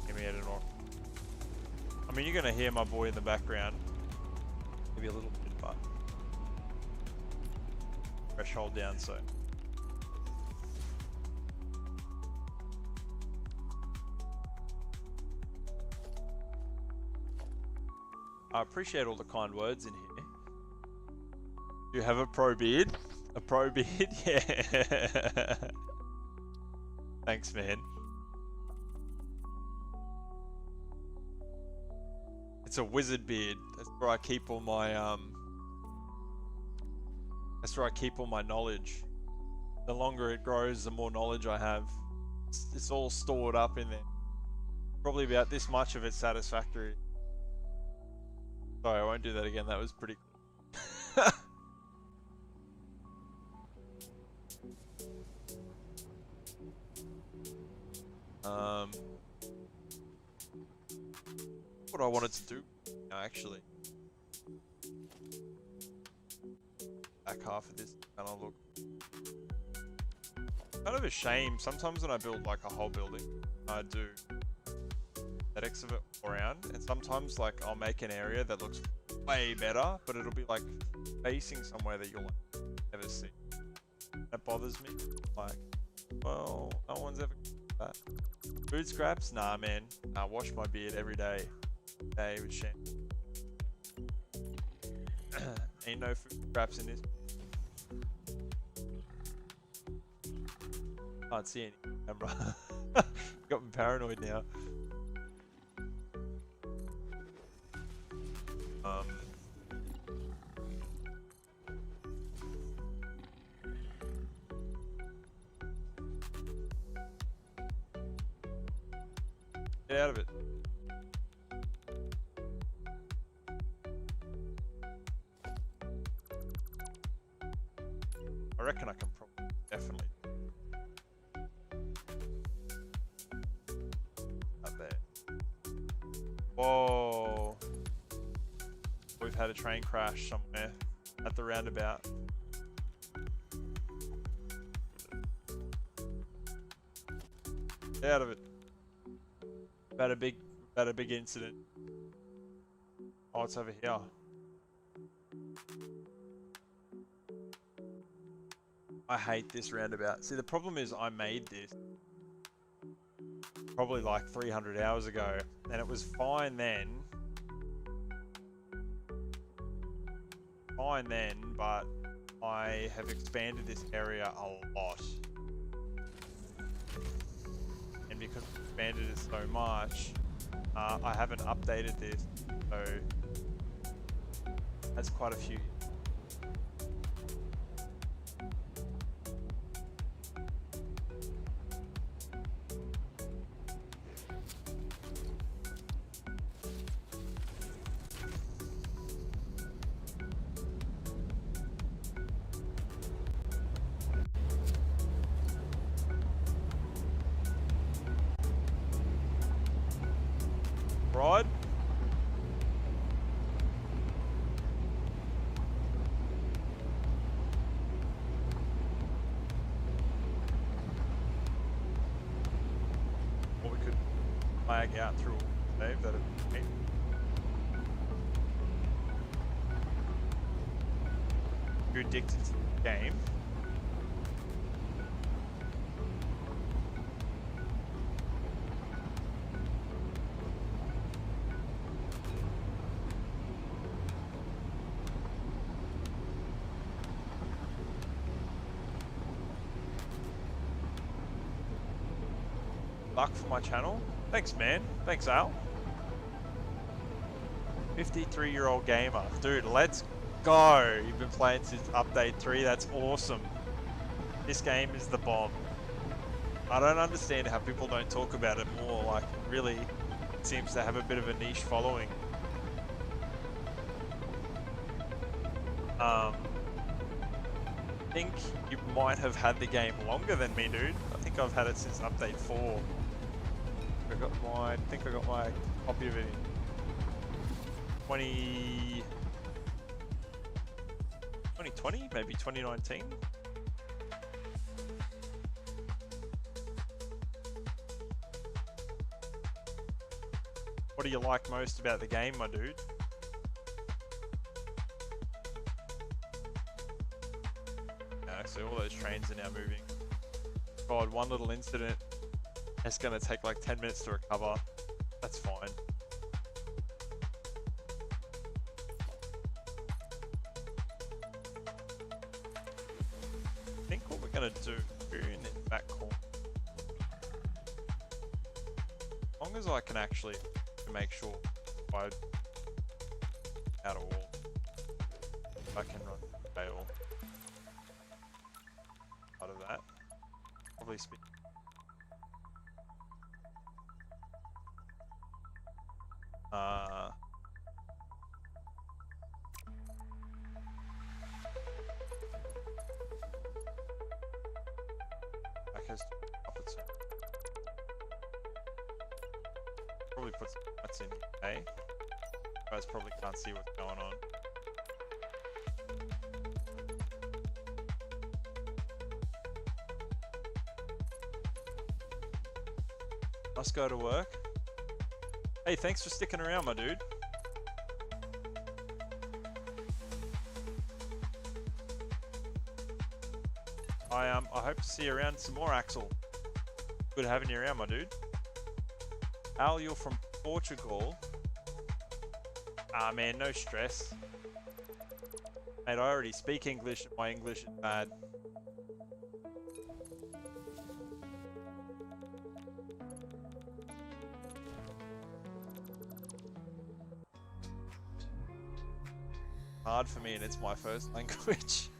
give me an or. I mean, you're gonna hear my boy in the background. Maybe a little bit, but threshold down, so. I appreciate all the kind words in here. You have a pro beard? A pro beard? Yeah. Thanks, man. It's a wizard beard. That's where I keep all my that's where I keep all my knowledge. The longer it grows, the more knowledge I have. It's all stored up in there. Probably about this much of it's satisfactory. Sorry, I won't do that again. That was pretty cool. What I wanted to do now, actually. Back half of this kind of look. Kind of a shame. Sometimes when I build like a whole building, I do aesthetics of it around, and sometimes like I'll make an area that looks way better, but it'll be like facing somewhere that you'll like never see. That bothers me. Like, well, no one's ever that. Food scraps? Nah, man. Nah, wash my beard every day. Day with shampoo. Ain't no food scraps in this. Can't see any camera. Got me paranoid now. Get out of it. I reckon I can probably definitely up there. Whoa. We've had a train crash somewhere at the roundabout. Get out of it. About a big incident. Oh, it's over here. I hate this roundabout. See, the problem is I made this probably like 300 hours ago, and it was fine then. But I have expanded this area a lot. And because I've expanded it so much, I haven't updated this, so that's quite a few. Rod. Or we could flag out through a save that it made. You're addicted to the game. Luck for my channel. Thanks, man. Thanks, Al. 53-year-old gamer. Dude, let's go. You've been playing since update 3. That's awesome. This game is the bomb. I don't understand how people don't talk about it more. Like, it really seems to have a bit of a niche following. I think you might have had the game longer than me, dude. I think I've had it since update 4. I think I got my copy of it in 2020, maybe 2019. What do you like most about the game, my dude? So all those trains are now moving. God, one little incident. It's gonna take like 10 minutes to recover. That's fine. I think what we're gonna do in the back corner, as long as I can actually make sure I out of wall, I can run fail out of that. Probably speak. Probably put some nuts in A. You guys probably can't see what's going on. Must go to work. Hey, thanks for sticking around, my dude. I hope to see you around some more, Axel. Good having you around, my dude. Al, you're from Portugal. Ah, man, no stress. Mate, I already speak English and my English is bad. Hard for me and it's my first language.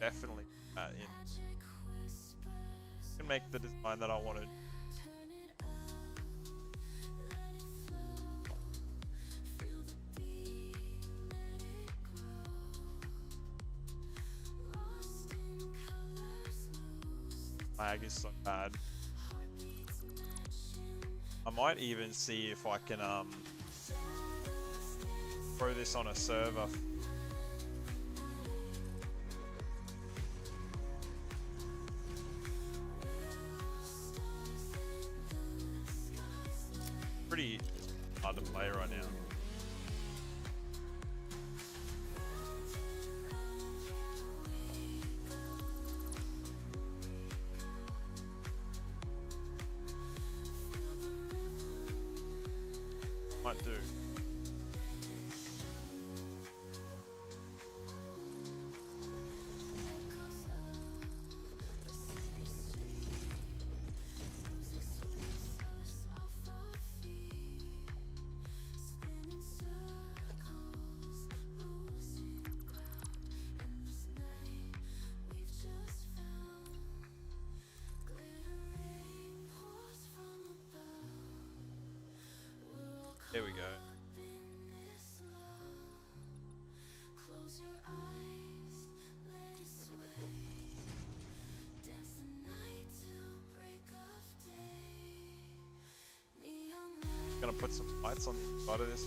Definitely can make the design that I wanted. Lag is so bad. I might even see if I can throw this on a server. Pretty hard to play right now. Might do. There we go. put some lights on the side of this.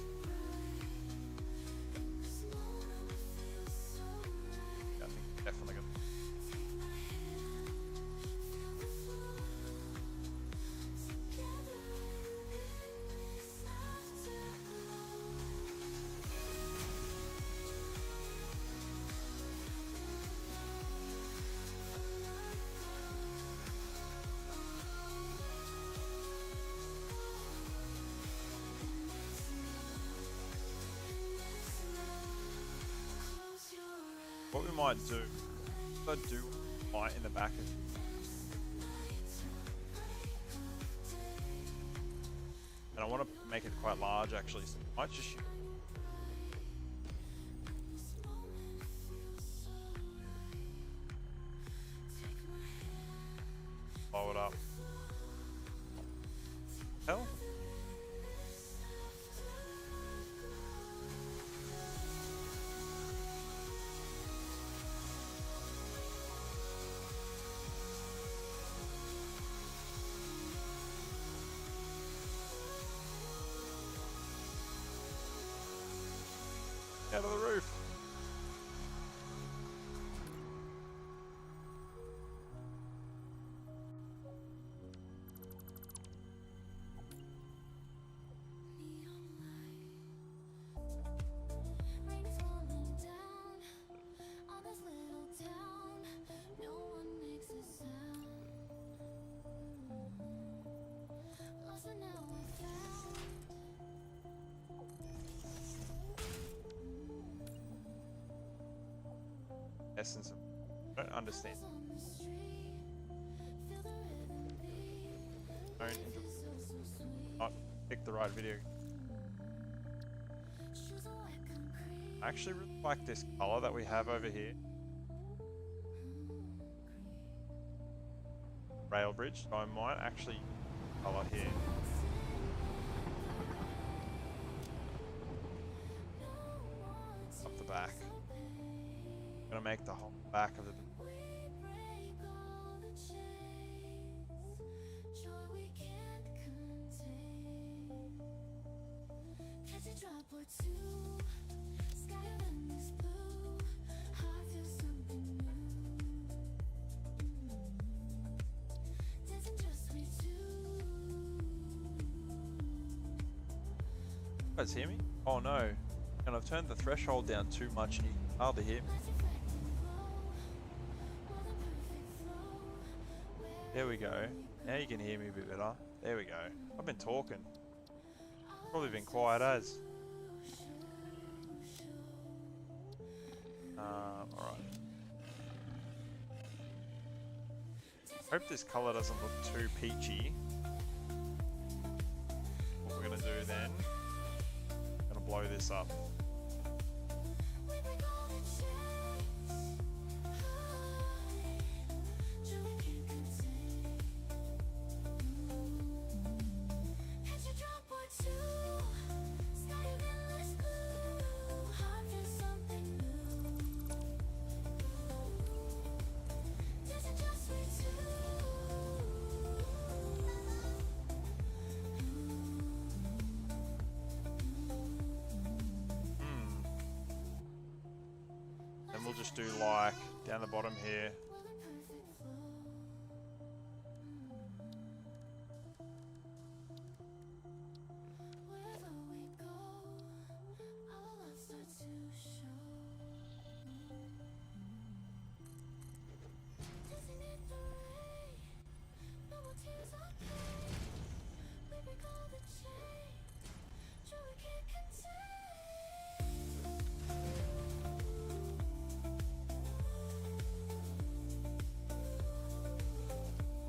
Yeah, I think definitely gonna. What we might do, I do light in the back of, and I want to make it quite large actually, so I might just blow it up. Hell? Out of the roof. Essence of, I don't understand. Not pick the right video. I actually really like this color that we have over here. Rail bridge, so I might actually color here. Up the back. I'm gonna make the whole back of the. You guys hear me? Oh no. And I've turned the threshold down too much and you can hardly hear me. There we go. Now you can hear me a bit better. There we go. I've been talking. Probably been quiet as. Alright. Hope this colour doesn't look too peachy. What we're gonna do then, I'm gonna blow this up. Then we'll just do like down the bottom here.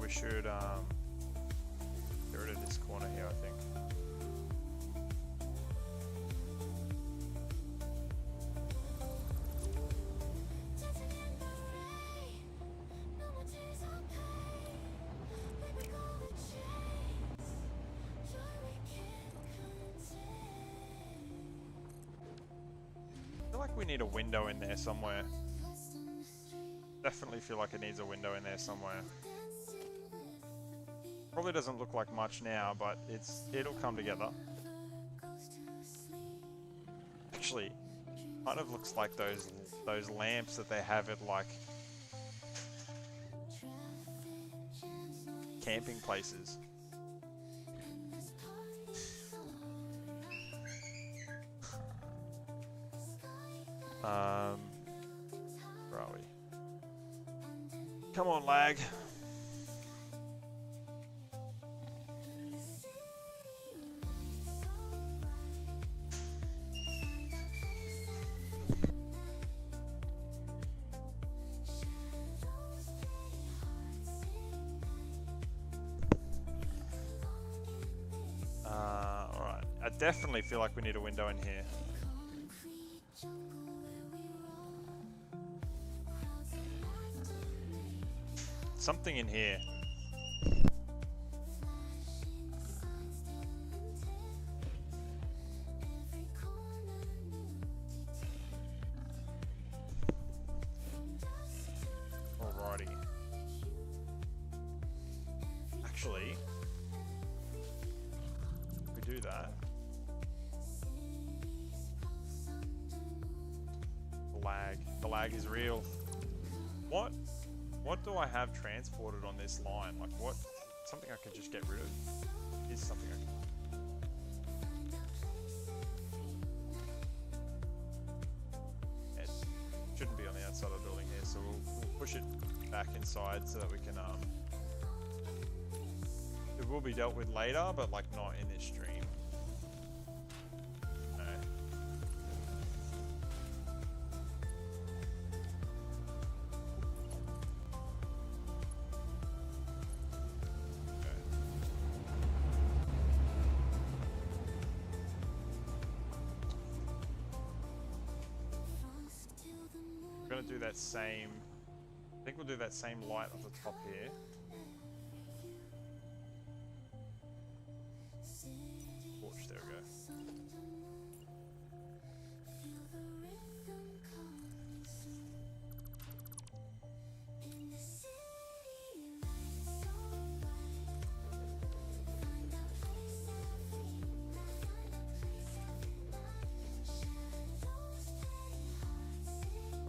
We should get rid of this corner here, I think. I feel like we need a window in there somewhere. Definitely feel like it needs a window in there somewhere. Probably doesn't look like much now, but it'll come together. Actually, kind of looks like those lamps that they have at like camping places. Where are we? Come on, lag. Alright. I definitely feel like we need a window in here. Something in here. Alrighty. Actually, if we do that. The lag is real. What do I have transported on this line? Like what? Something I can just get rid of? Is something I can... It shouldn't be on the outside of the building here, so we'll push it back inside so that we can, it will be dealt with later, but like not in this stream. We're gonna do that same, I think we'll do that same light on the top here. Torch, there we go.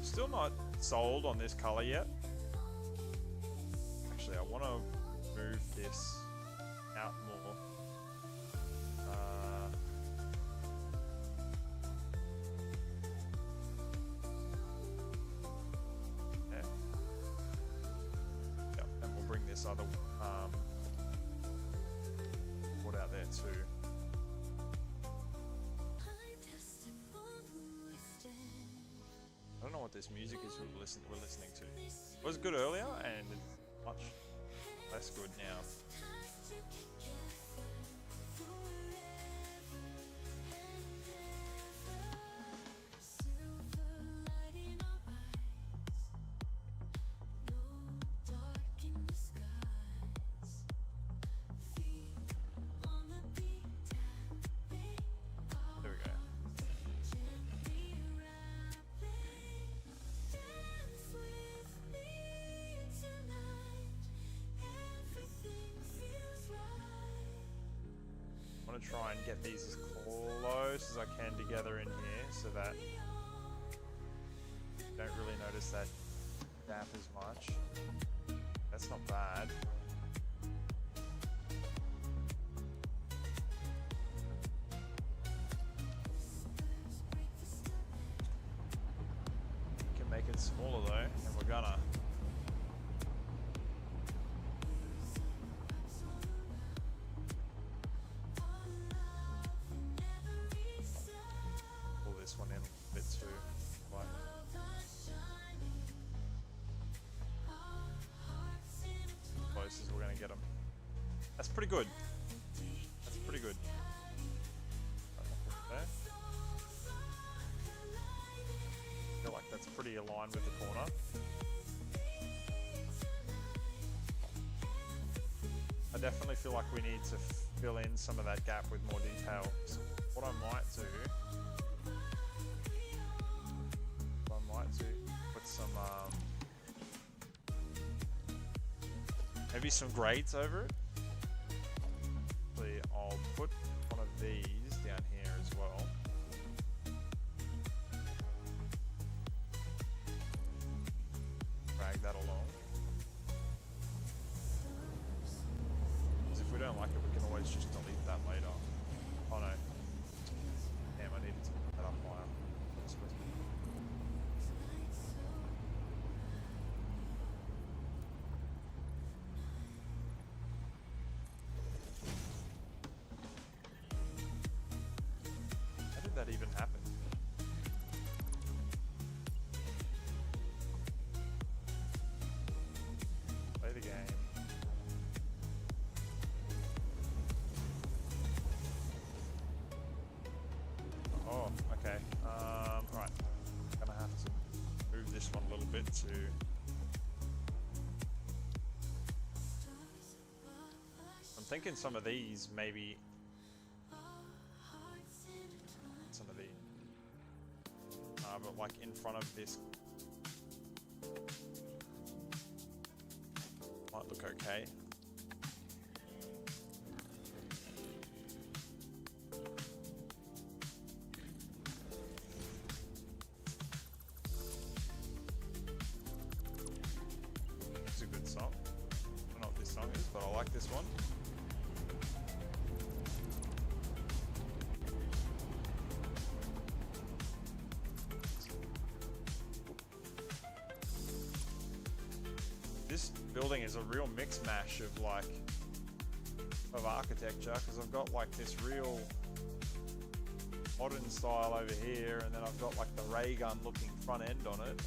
Still not sold on this color yet. Actually, I want to move this out more. Yeah. Yep, and we'll bring this other wood out there too. I don't know what this music is we're listening to. It was good earlier and it's much less good now. There we go. I want to try and get these as close as I can together in here so that you don't really notice that gap as much. That's not bad. We can make it smaller though, and we're gonna. This one in a bit too. Like. Close as we're gonna get them. That's pretty good. That's pretty good. There. I feel like that's pretty aligned with the corner. I definitely feel like we need to fill in some of that gap with more detail. So what I might do. To put some maybe some grates over it. I'll put one of these down here as well. don't like it, we can always just delete that later. Oh no. Damn, I needed to put that up higher. How did that even happen? Play the game. Oh, okay. Right. I'm gonna have to move this one a little bit to. I'm thinking some of these maybe. Some of these. But like in front of this. Might look okay. It's a good song. I don't know what this song is, but I like this one. This building is a real mix mash of like of architecture, because I've got like this real modern style over here, and then I've got like the ray gun looking front end on it, and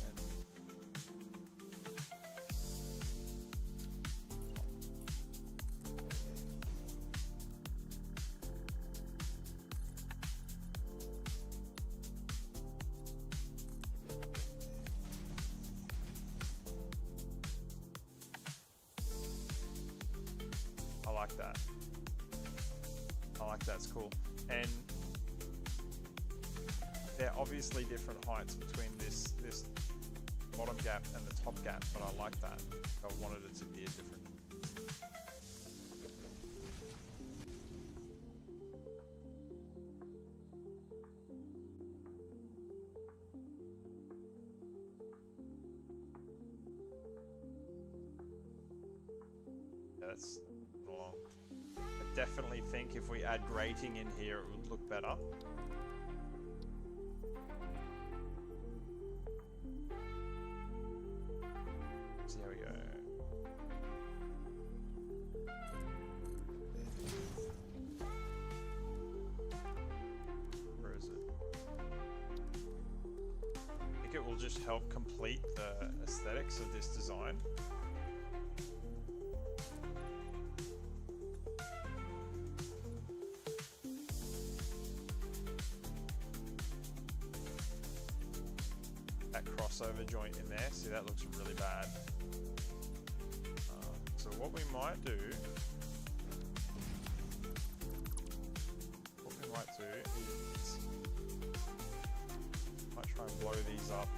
I like that. I like that, it's cool. And there are obviously different heights between this bottom gap and the top gap, but I like that. I wanted it to be a different. Yeah, that's along. I definitely think if we add grating in here, it would look better. See how we go. Where is it? I think it will just help complete the aesthetics of this design. That crossover joint in there, see, that looks really bad. So what we might do is might try and blow these up.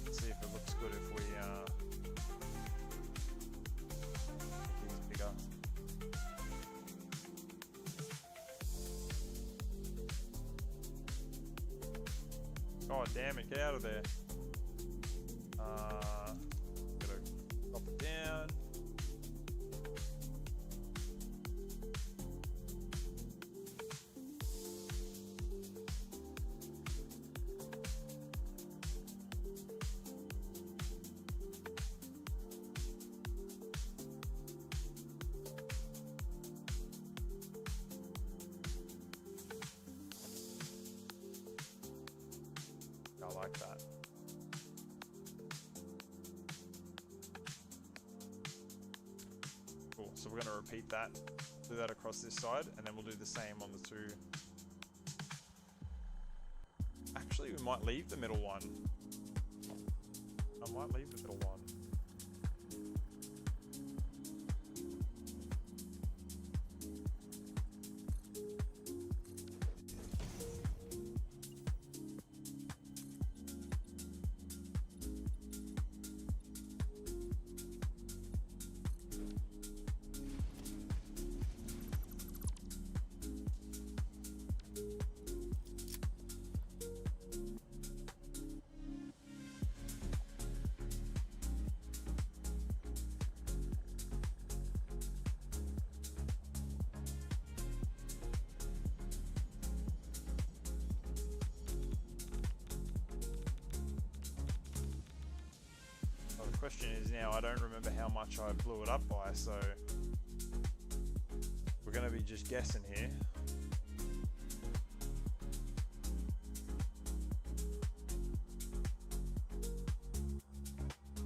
Let's see if it looks good if we make these bigger. Oh damn it, get out of there. Gotta drop it down. I like that. Cool, so we're going to repeat that, do that across this side, and then we'll do the same on the two. Actually, we might leave the middle one. I might leave the middle one. Question is now, I don't remember how much I blew it up by, so we're going to be just guessing here.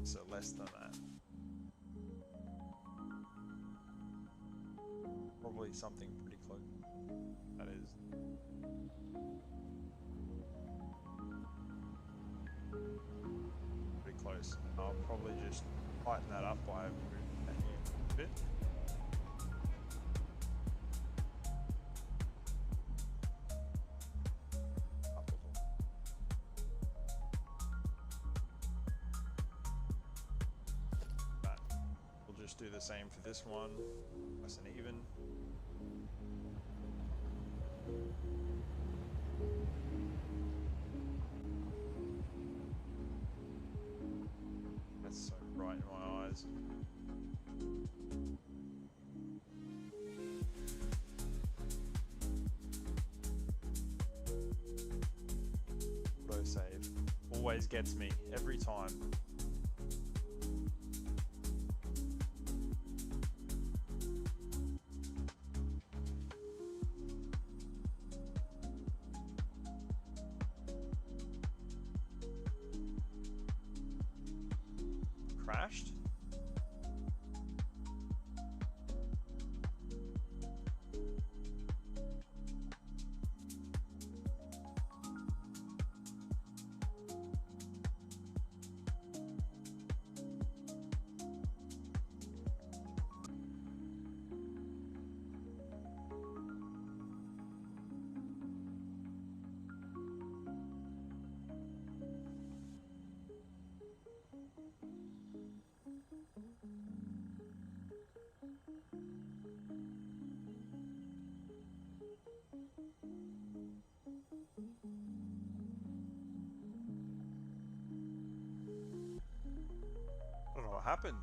So less than that. Probably something pretty close. That is. Pretty close. I'll probably just tighten that up by a bit. Up a little. But we'll just do the same for this one. Nice and even. That's so bright in my eyes. Autosave always gets me every time. Crashed? I don't know what happened.